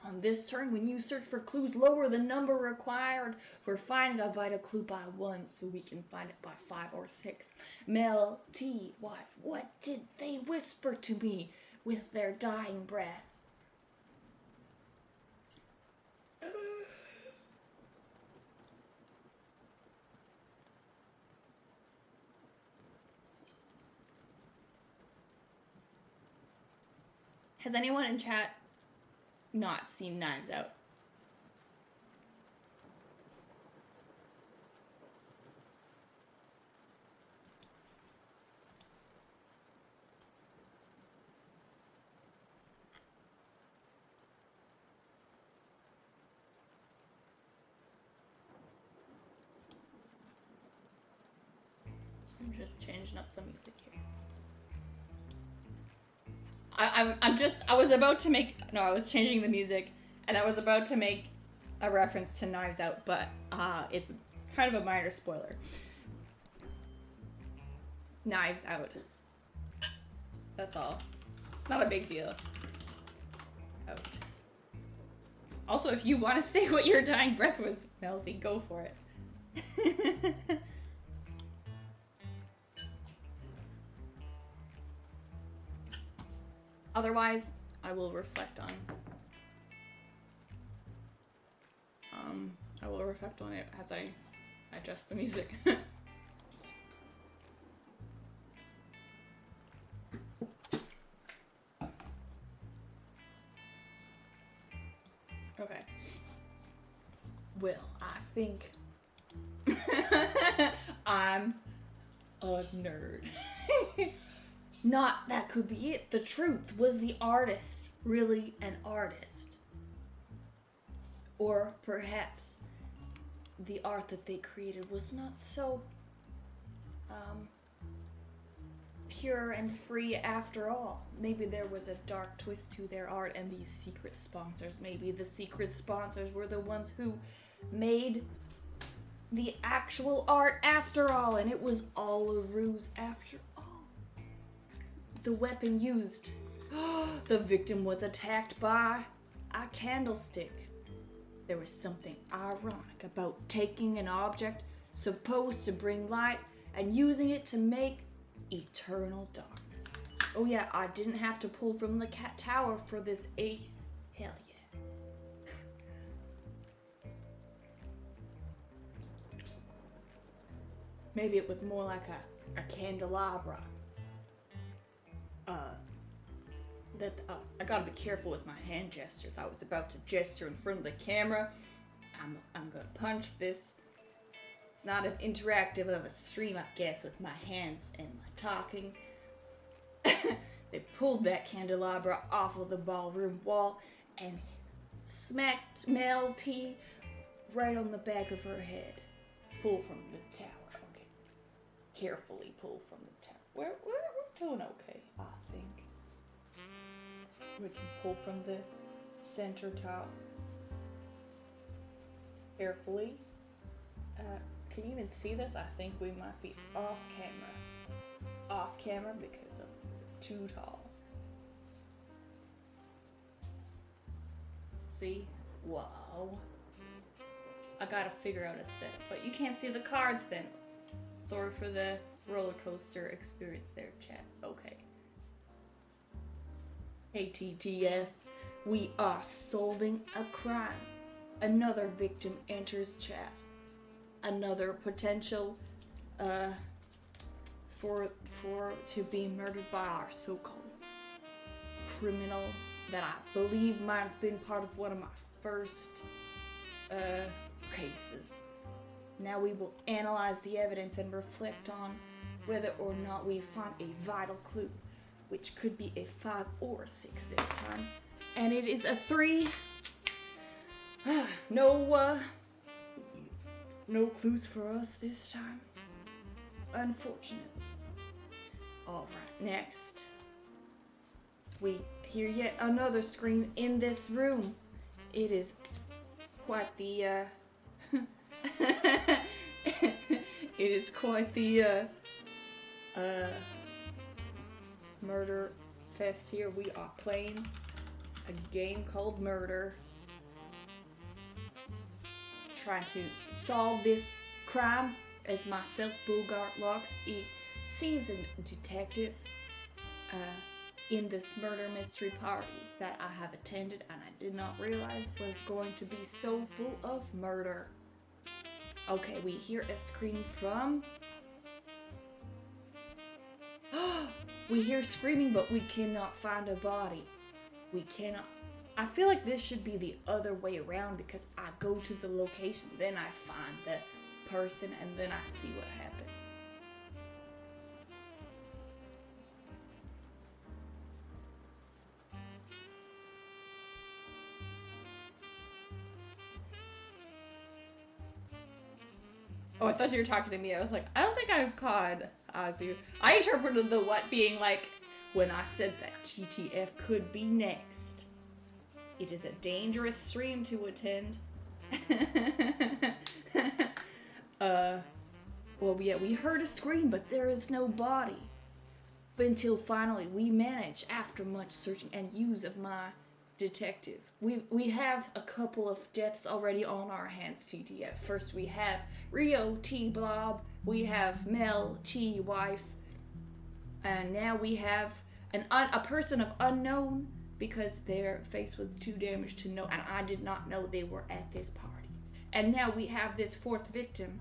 On this turn, when you search for clues, lower the number required for finding a vital clue by 1 so we can find it by 5 or 6. Mel T. Wife, what did they whisper to me with their dying breath? Has anyone in chat not seen Knives Out? I'm just changing up the music here. I was changing the music, and I was about to make a reference to Knives Out, but it's kind of a minor spoiler. Knives Out. That's all. It's not a big deal. Out. Also, if you want to say what your dying breath was, Melty, go for it. Otherwise, I will reflect on it as I adjust the music. Okay. Well, I think I'm a nerd. Not that could be it. The truth was the artist really an artist? Or perhaps the art that they created was not so pure and free after all. Maybe there was a dark twist to their art and these secret sponsors. Maybe the secret sponsors were the ones who made the actual art after all, and it was all a ruse after all. The weapon used. The victim was attacked by a candlestick. There was something ironic about taking an object supposed to bring light and using it to make eternal darkness. Oh yeah, I didn't have to pull from the cat tower for this ace. Hell yeah. Maybe it was more like a candelabra. I gotta be careful with my hand gestures. I was about to gesture in front of the camera. I'm gonna punch this. It's not as interactive of a stream, I guess, with my hands and my talking. They pulled that candelabra off of the ballroom wall and smacked Mel T right on the back of her head. Pull from the tower. Okay. Carefully pull from the tower. We're doing okay, I think. We can pull from the center top. Carefully. can you even see this? I think we might be off camera. Off camera because of too tall. See? Wow. I gotta figure out a set, but you can't see the cards then. Sorry for the roller coaster experience there, chat. Okay. Hey TTF, we are solving a crime. Another victim enters chat. Another potential for to be murdered by our so-called criminal that I believe might have been part of one of my first cases. Now we will analyze the evidence and reflect on whether or not we find a vital clue, which could be a 5 or a 6 this time. And it is a 3. No clues for us this time, unfortunately. Alright, next. We hear yet another scream in this room. It is quite the, it is quite the, murder fest here. We are playing a game called Murder. Trying to solve this crime as myself, Bogart Locks, a seasoned detective, in this murder mystery party that I have attended and I did not realize was going to be so full of murder. Okay, we hear a scream from... We hear screaming, but we cannot find a body. We cannot... I feel like this should be the other way around because I go to the location, then I find the person, and then I see what happened. Oh, I thought you were talking to me. I was like, I don't think I've caught Azu. I interpreted the what being like when I said that TTF could be next. It is a dangerous stream to attend. Well, yeah, we heard a scream, but there is no body. But until finally we manage, after much searching and use of my detective. We have a couple of deaths already on our hands, TTF. First we have Rio T. Blob, we have Mel T. Wife, and now we have a person of unknown because their face was too damaged to know, and I did not know they were at this party. And now we have this 4th victim.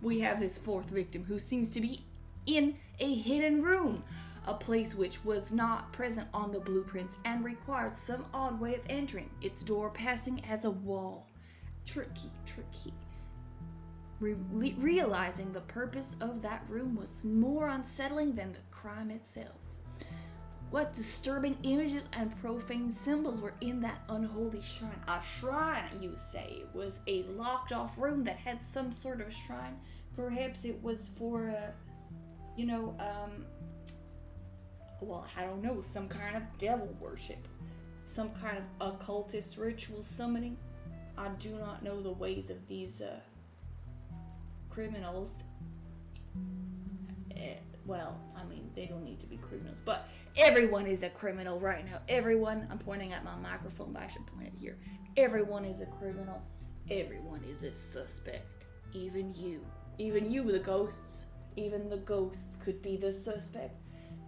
We have this 4th victim who seems to be in a hidden room, a place which was not present on the blueprints and required some odd way of entering, its door passing as a wall. Tricky. Realizing the purpose of that room was more unsettling than the crime itself. What disturbing images and profane symbols were in that unholy shrine? A shrine, you say? It was a locked off room that had some sort of shrine. Perhaps it was for, well, I don't know, some kind of devil worship. Some kind of occultist ritual summoning. I do not know the ways of these, criminals. Well, I mean, they don't need to be criminals, but everyone is a criminal right now. Everyone, I'm pointing at my microphone, but I should point it here. Everyone is a criminal. Everyone is a suspect. Even you, the ghosts. Even the ghosts could be the suspect.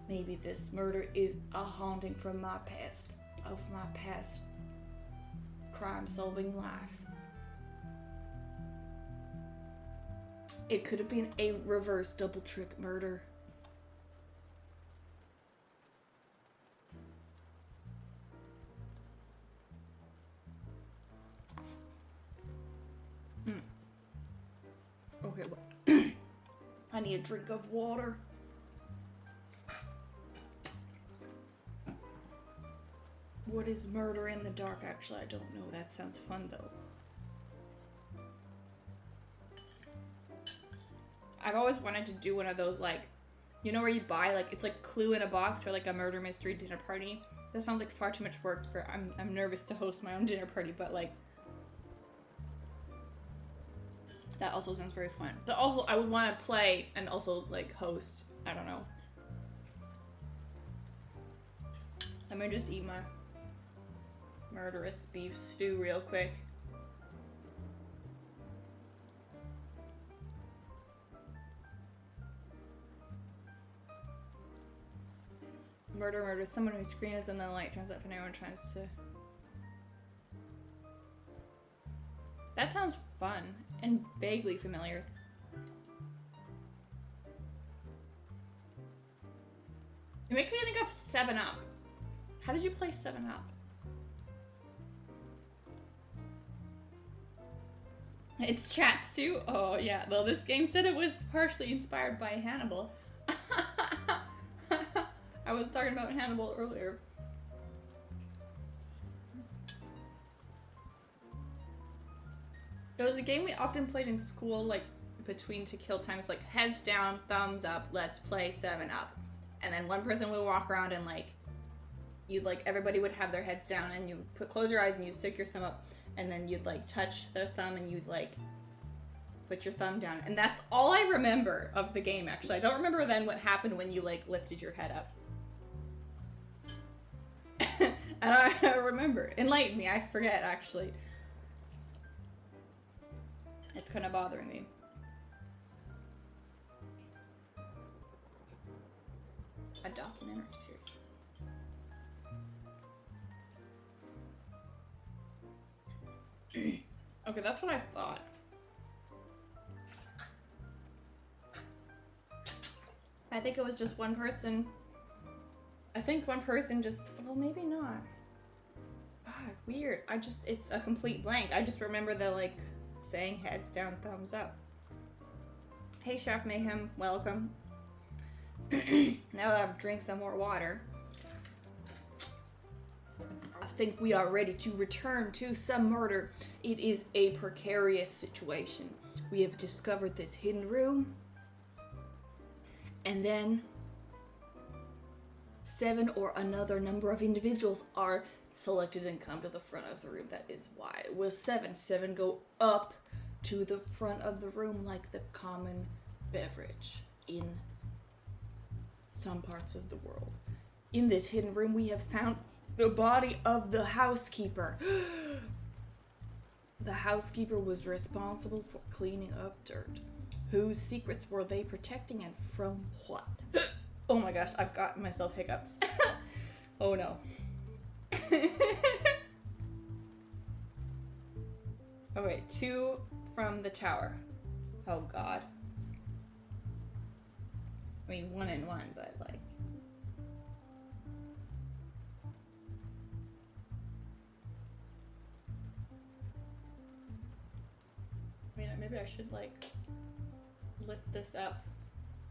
Maybe this murder is a haunting from my past, of my past crime-solving life. It could have been a reverse double trick murder. Okay, well, I need a drink of water. What is murder in the dark? Actually, I don't know. That sounds fun, though. I've always wanted to do one of those, like, you know where you buy, like, it's like Clue in a box for, like, a murder mystery dinner party. That sounds like far too much work for, I'm nervous to host my own dinner party, but, like, That also sounds very fun. But also, I would want to play and also, like, host. I don't know. Let me just eat my murderous beef stew real quick. Murder, someone who screams and then the light turns off and everyone tries to... That sounds fun and vaguely familiar. It makes me think of 7-Up. How did you play 7-Up? It's chats too? Oh yeah, though this game said it was partially inspired by Hannibal. I was talking about Hannibal earlier. It was a game we often played in school, like between to kill times, like heads down, thumbs up, let's play 7-Up. And then one person would walk around and like, you'd like, everybody would have their heads down and you close your eyes and you'd stick your thumb up and then you'd like touch their thumb and you'd like put your thumb down. And that's all I remember of the game, actually. I don't remember then what happened when you like lifted your head up. And I remember. Enlighten me, I forget actually. It's kind of bothering me. A documentary series. Okay, that's what I thought. I think it was just one person. I think one person just, well, maybe not. God, weird. It's a complete blank. I just remember the, like, saying heads down, thumbs up. Hey, Chef Mayhem, welcome. Now that I've drank some more water, I think we are ready to return to some murder. It is a precarious situation. We have discovered this hidden room, and then 7 or another number of individuals are selected and come to the front of the room. That is why. Will 7 go up to the front of the room like the common beverage in some parts of the world. In this hidden room, we have found the body of the housekeeper. The housekeeper was responsible for cleaning up dirt. Whose secrets were they protecting and from what? Oh my gosh, I've got myself hiccups. Oh no. Okay, 2 from the tower. Oh god. I mean, 1 and 1, but like... I mean, maybe I should like lift this up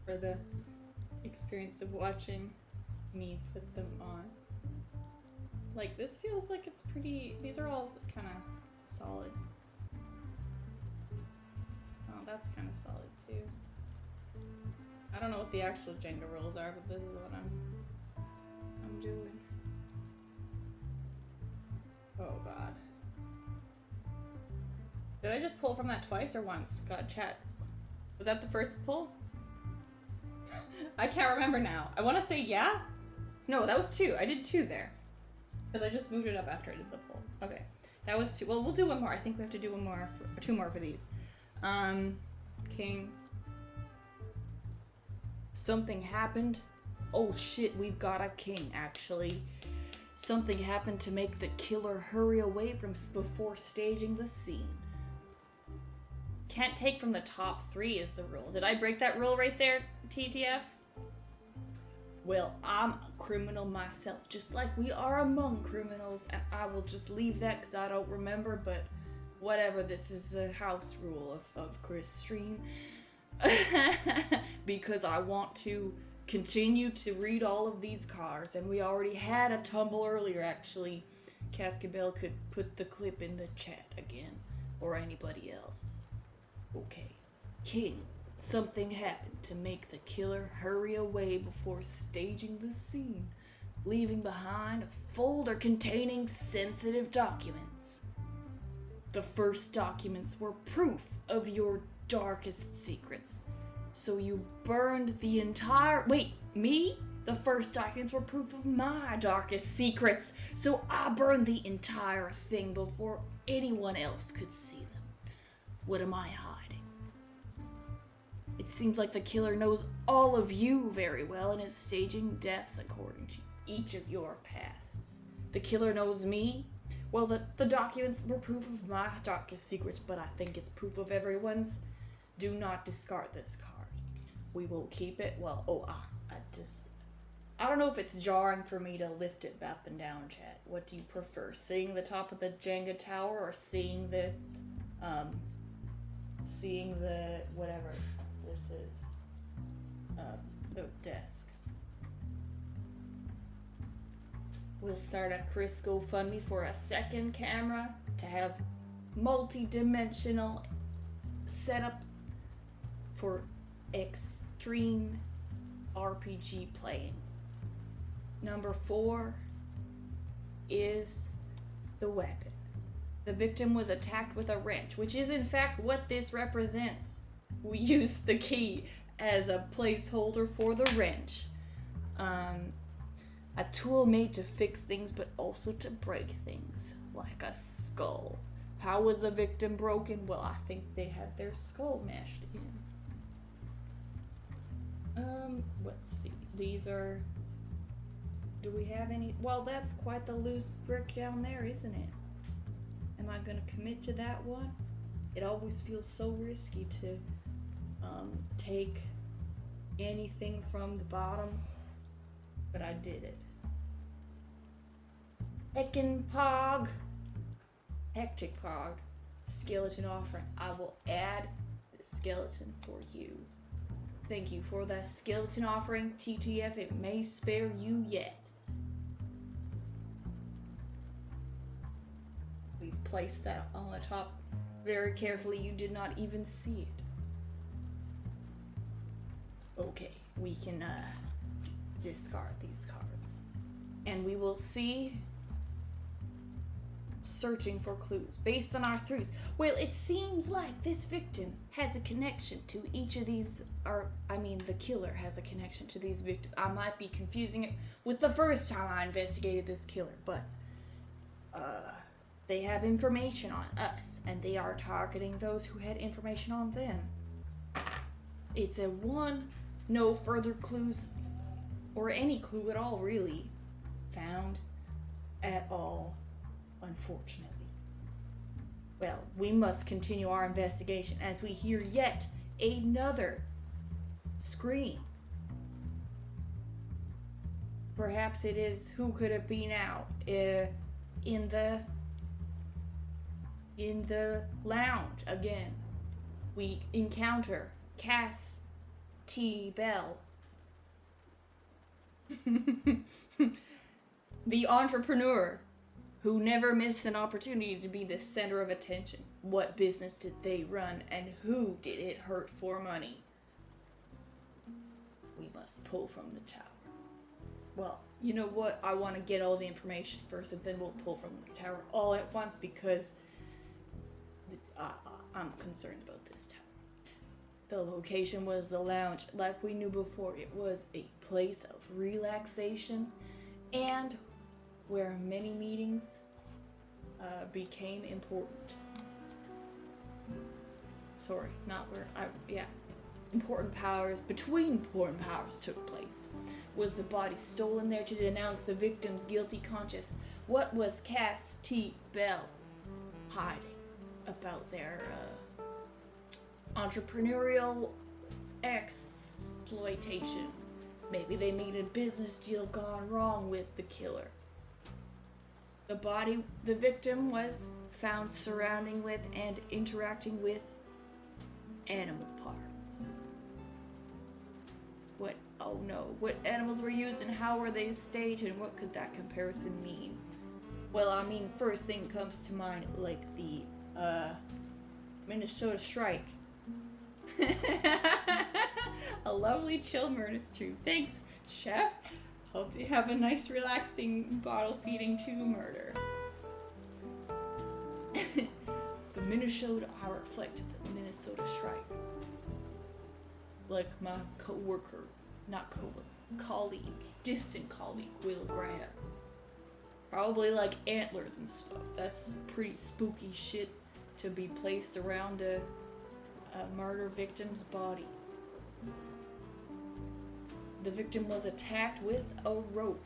for the experience of watching me put them on. Like, this feels like it's pretty... These are all kind of solid. Oh, that's kind of solid too. I don't know what the actual Jenga rules are, but this is what I'm doing. Oh god. Did I just pull from that twice or once? God, chat. Was that the first pull? I can't remember now. I want to say yeah? No, that was 2. I did 2 there. Because I just moved it up after I did the pull. Okay. That was 2. Well, we'll do 1 more. I think we have to do 1 more, 2 more for these. King. Something happened. Oh shit, we've got a king, actually. Something happened to make the killer hurry away from before staging the scene. Can't take from the top 3 is the rule. Did I break that rule right there, TTF? Well, I'm a criminal myself, just like we are among criminals, and I will just leave that because I don't remember, but whatever, this is a house rule of Chris Stream. Because I want to continue to read all of these cards, and we already had a tumble earlier, actually. Cascabel could put the clip in the chat again, or anybody else. Okay. King, something happened to make the killer hurry away before staging the scene, leaving behind a folder containing sensitive documents. The first documents were proof of your darkest secrets. So you burned the entire. Wait, me? The first documents were proof of my darkest secrets. So I burned the entire thing before anyone else could see them. What am I hiding? It seems like the killer knows all of you very well and is staging deaths according to each of your pasts. The killer knows me. Well, the documents were proof of my darkest secrets, but I think it's proof of everyone's. Do not discard this card. We will keep it. Well, I don't know if it's jarring for me to lift it up and down, chat. What do you prefer? Seeing the top of the Jenga tower or seeing the whatever this is, the desk? We'll start a Chris GoFundMe for a second camera to have multi-dimensional setup for extreme RPG playing. Number 4 is the weapon. The victim was attacked with a wrench, which is in fact what this represents. We use the key as a placeholder for the wrench. A tool made to fix things, but also to break things, like a skull. How was the victim broken? Well, I think they had their skull mashed in. Let's see. These are... Do we have any... Well, that's quite the loose brick down there, isn't it? Am I gonna commit to that one? It always feels so risky to take anything from the bottom, but I did it. Hectic Pog, skeleton offering. I will add the skeleton for you. Thank you for the skeleton offering, TTF. It may spare you yet. We've placed that on the top very carefully. You did not even see it. Okay, we can discard these cards. And we will see searching for clues based on our threes. Well, it seems like this victim has a connection to each of these, the killer has a connection to these victims. I might be confusing it with the first time I investigated this killer, but they have information on us, and they are targeting those who had information on them. It's a 1, no further clues, or any clue at all, really, found at all, unfortunately. Well, we must continue our investigation as we hear yet another scream. Perhaps it is, who could it be now? In the lounge again. We encounter Cass T. Bell. The entrepreneur who never missed an opportunity to be the center of attention. What business did they run, and who did it hurt for money? We must pull from the tower. Well, you know what? I want to get all the information first, and then we'll pull from the tower all at once, because I'm concerned about this tower. The location was the lounge. Like we knew before, it was a place of relaxation and where many meetings became important. Sorry, not where important powers, between important powers took place. Was the body stolen there to denounce the victim's guilty conscience? What was Cass T. Bell hiding about their entrepreneurial exploitation? Maybe they made a business deal gone wrong with the killer. The victim was found surrounding with and interacting with animal parts. What animals were used and how were they staged, and what could that comparison mean? Well, first thing comes to mind, like the Minnesota Strike. A lovely chill murder stew. Thanks, chef. Hope you have a nice relaxing bottle feeding to murder. The Minnesota, I reflected the Minnesota strike. Like my colleague, distant colleague, Will Grant. Probably like antlers and stuff. That's pretty spooky shit to be placed around a murder victim's body. The victim was attacked with a rope.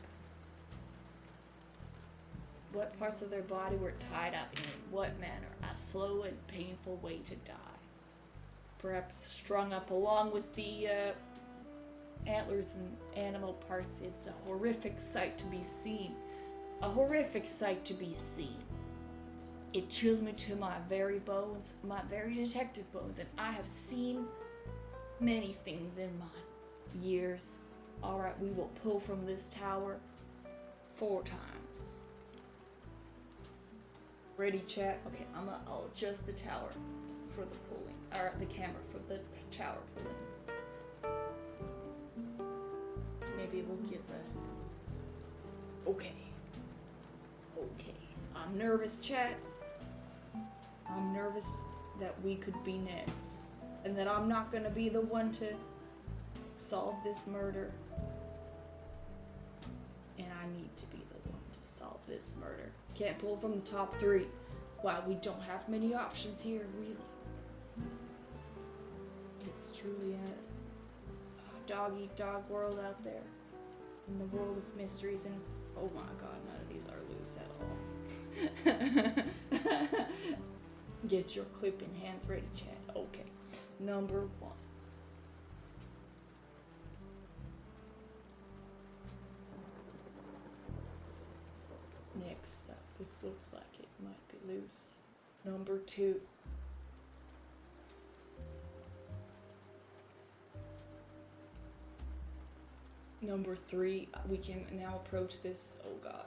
What parts of their body were tied up and in what manner? A slow and painful way to die. Perhaps strung up along with the antlers and animal parts. It's a horrific sight to be seen. A horrific sight to be seen. It chills me to my very bones, my very detective bones, and I have seen many things in my years. Alright, we will pull from this tower 4 times. Ready, chat? Okay, I'll adjust the tower for the pulling, or the camera for the tower pulling. Maybe we'll give a... Okay. I'm nervous, chat. I'm nervous that we could be next. And that I'm not gonna be the one to solve this murder. And I need to be the one to solve this murder. Can't pull from the top 3. Wow, we don't have many options here, really. It's truly a dog-eat-dog world out there. In the world of mysteries and... Oh my god, none of these are loose at all. Get your clipping hands ready, chat. Okay. Number 1. Next up, this looks like it might be loose. Number 2. Number 3, we can now approach this, oh god,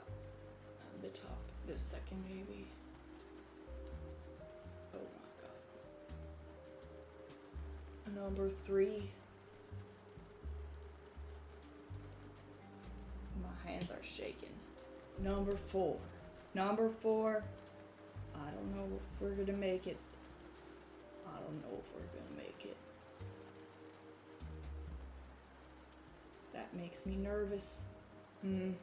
the top, this second maybe. Oh my god. Number 3. My hands are shaking. Number 4. Number 4. I don't know if we're gonna make it. I don't know if we're gonna make it. That makes me nervous. I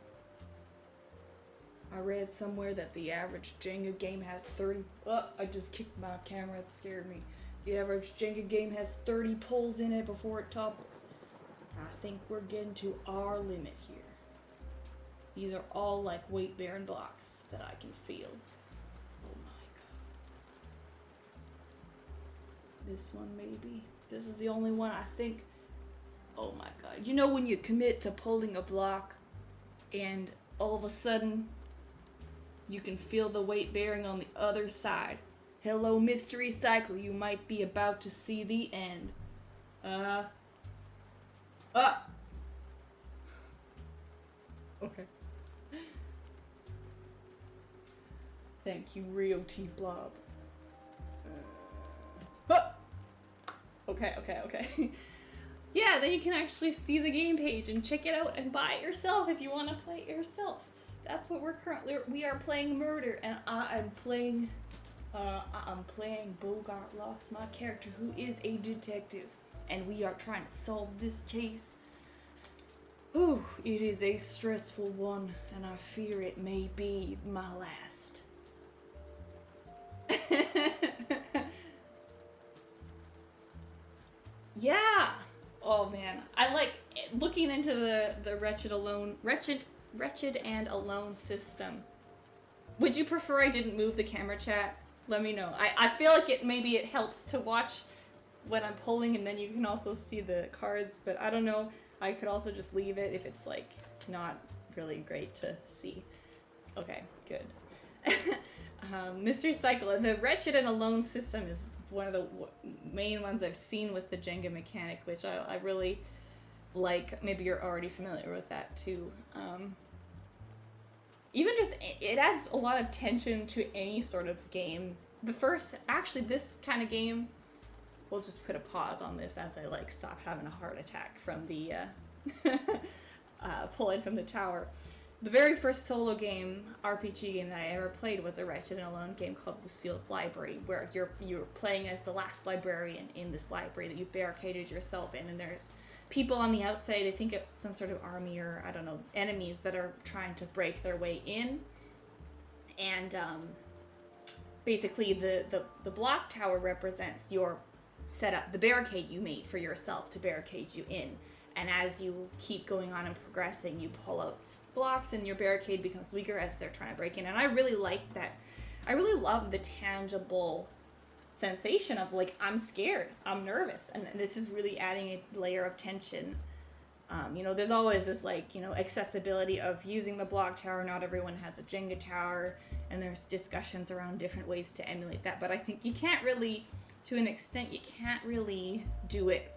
read somewhere that the average Jenga game has 30... Oh, I just kicked my camera. It scared me. The average Jenga game has 30 pulls in it before it topples. I think we're getting to our limit here. These are all like weight-bearing blocks that I can feel. Oh my god. This one maybe. This is the only one I think... Oh my god. You know when you commit to pulling a block and all of a sudden you can feel the weight bearing on the other side. Hello, Mystery Cycle. You might be about to see the end. Okay. Thank you, Rio T. Blob. Okay. Yeah, then you can actually see the game page and check it out and buy it yourself if you want to play it yourself. That's what we are playing Murder, and I'm playing Bogart Locks, my character, who is a detective, and we are trying to solve this case. Ooh, it is a stressful one, and I fear it may be my last. Yeah! Oh man, I like looking into the Wretched and Alone system. Would you prefer I didn't move the camera, chat? Let me know. I feel like maybe it helps to watch when I'm pulling and then you can also see the cards, but I don't know. I could also just leave it if it's like not really great to see. Okay, good. Mystery Cycle, and the Wretched and Alone system is one of the main ones I've seen with the Jenga mechanic, which I really like. Maybe you're already familiar with that too. Even just, it adds a lot of tension to any sort of game. This kind of game, we'll just put a pause on this as I stop having a heart attack from the pulling from the tower. The very first solo game, RPG game that I ever played was a Wretched and Alone game called The Sealed Library, where you're playing as the last librarian in this library that you've barricaded yourself in, and there's people on the outside, I think it's some sort of army or, I don't know, enemies that are trying to break their way in. And basically the block tower represents your setup, the barricade you made for yourself to barricade you in. And as you keep going on and progressing, you pull out blocks and your barricade becomes weaker as they're trying to break in. And I really like that. I really love the tangible sensation of, like, I'm scared, I'm nervous. And this is really adding a layer of tension. There's always this, like, accessibility of using the block tower. Not everyone has a Jenga tower. And there's discussions around different ways to emulate that. But I think you can't really, to an extent, you can't really do it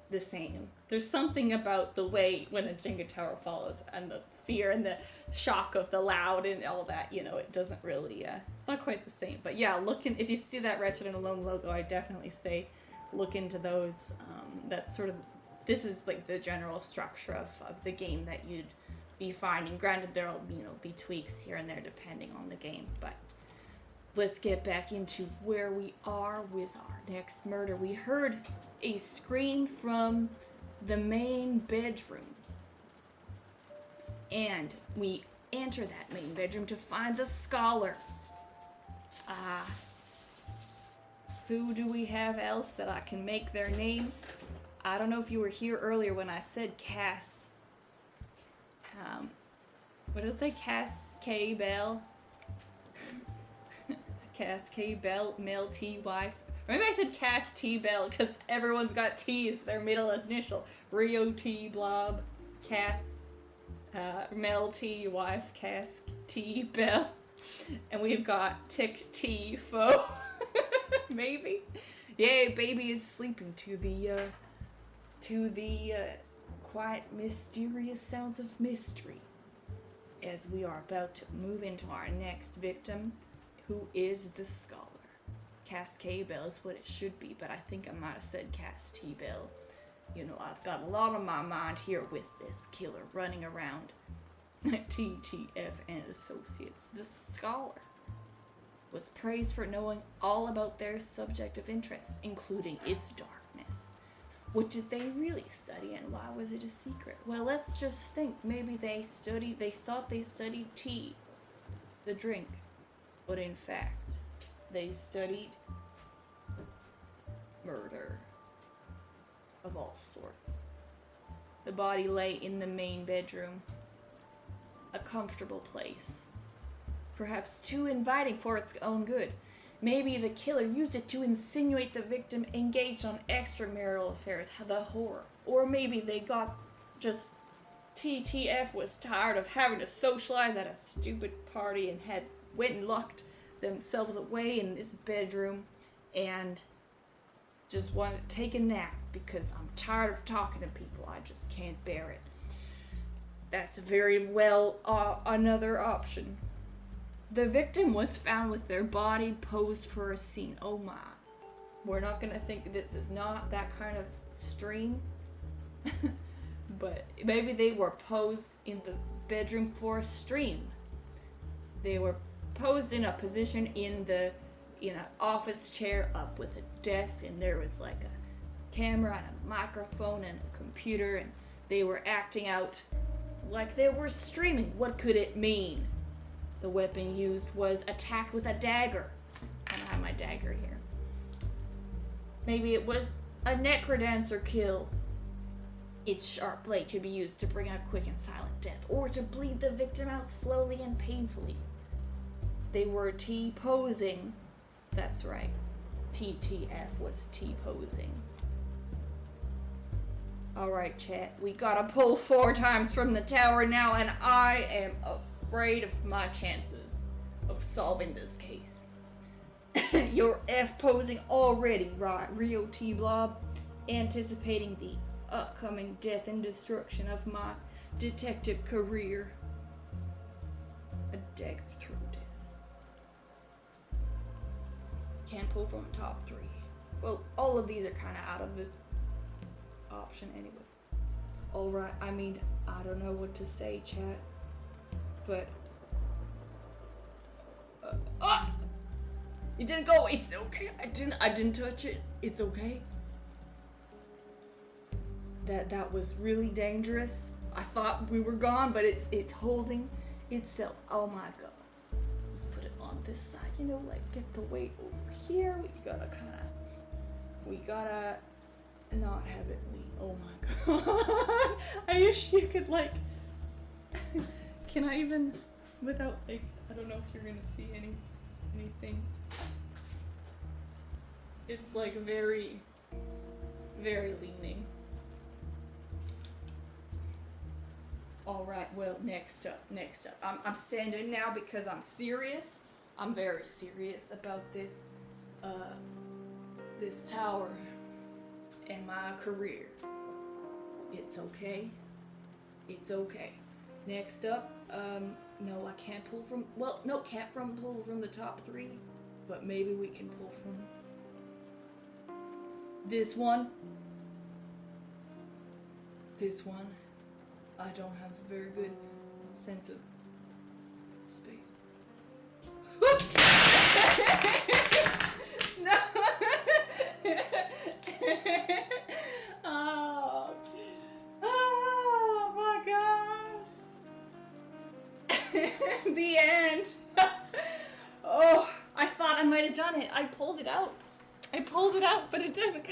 the same. There's something about the way when a Jenga tower falls and the fear and the shock of the loud and all that, it doesn't really, it's not quite the same. But yeah, if you see that Wretched and Alone logo, I definitely say look into those. That's sort of, this is like the general structure of the game that you'd be finding. Granted, there'll, be tweaks here and there depending on the game, but let's get back into where we are with our next murder. We heard a scream from the main bedroom. And we enter that main bedroom to find the scholar. Who do we have else that I can make their name? I don't know if you were here earlier when I said Cass. What did I say? Cass K. Bell? Cass K. Bell, male T. wife. Or maybe I said Cass T. Bell because everyone's got T's, their middle initial. Rio T. Blob, Cass, Mel T. wife, Cass T. Bell. And we've got Tick T. Foe. Maybe. Yay, baby is sleeping to the quiet, mysterious sounds of mystery. As we are about to move into our next victim, who is the scholar. Cass K. Bell is what it should be, but I think I might have said Cass T. Bell. I've got a lot on my mind here with this killer running around. TTF and Associates. The scholar was praised for knowing all about their subject of interest, including its darkness. What did they really study, and why was it a secret? Well, let's just think. Maybe they thought they studied tea, the drink. But in fact, they studied murder of all sorts. The body lay in the main bedroom, a comfortable place, perhaps too inviting for its own good. Maybe the killer used it to insinuate the victim engaged on extramarital affairs, the horror. Or maybe they got just TTF was tired of having to socialize at a stupid party and went and locked themselves away in this bedroom and just wanted to take a nap because I'm tired of talking to people. I just can't bear it. That's very well another option. The victim was found with their body posed for a scene. Oh my. We're not gonna think this is not that kind of stream. But maybe they were posed in the bedroom for a stream. They were posed in a position in an office chair up with a desk, and there was like a camera and a microphone and a computer, and they were acting out like they were streaming. What could it mean? The weapon used was attacked with a dagger. I don't have my dagger here. Maybe it was a necrodancer kill. Its sharp blade could be used to bring a quick and silent death, or to bleed the victim out slowly and painfully. They were T-posing. That's right. TTF was T-posing. Alright, chat. We gotta pull 4 times from the tower now, and I am afraid of my chances of solving this case. You're F-posing already, right, Rio T-Blob? Anticipating the upcoming death and destruction of my detective career. A dagger through death. Can't pull from top 3. Well, all of these are kind of out of this option anyway. Alright, I don't know what to say, chat. but ah! It didn't go. It's okay. I didn't touch it. It's okay. That was really dangerous. I thought we were gone, but it's holding itself. Oh my god. Just put it on this side, you know, like get the weight over here. We gotta not have it lean. Oh my god. I wish you could like can I even without like I don't know if you're gonna see anything. It's like very leaning. All right, well, next up. I'm standing now because I'm serious. I'm very serious about this tower and my career. It's okay. It's okay. Next up, no, I can't pull from, well, no, can't pull from the top 3, but maybe we can pull from this one. This one. I don't have a very good sense of space. No. Oh my god. The end. Oh, I thought I might have done it. I pulled it out, but it didn't.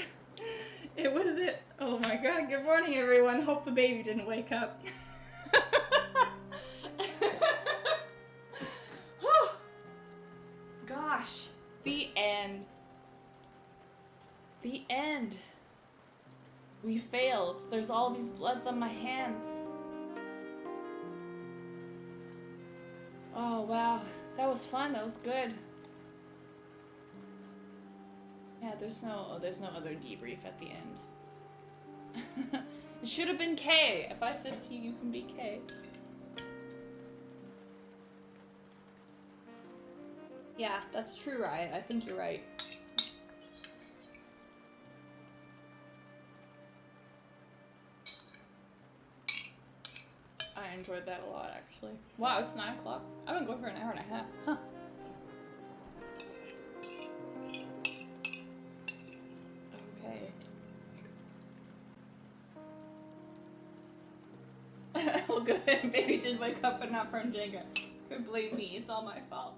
It was it. Oh my god. Good morning, everyone. Hope the baby didn't wake up. Gosh. The end. The end. We failed. There's all these bloods on my hands. Oh wow. That was fun. That was good. Yeah, there's no other debrief at the end. It should have been K. If I said T, you can be K. Yeah, that's true, Riot. I think you're right. I enjoyed that a lot, actually. Wow, it's 9 o'clock. I've been going for an hour and a half. Huh. Okay. Well, good. Baby did wake up and not from Jenga. Could blame me. It's all my fault.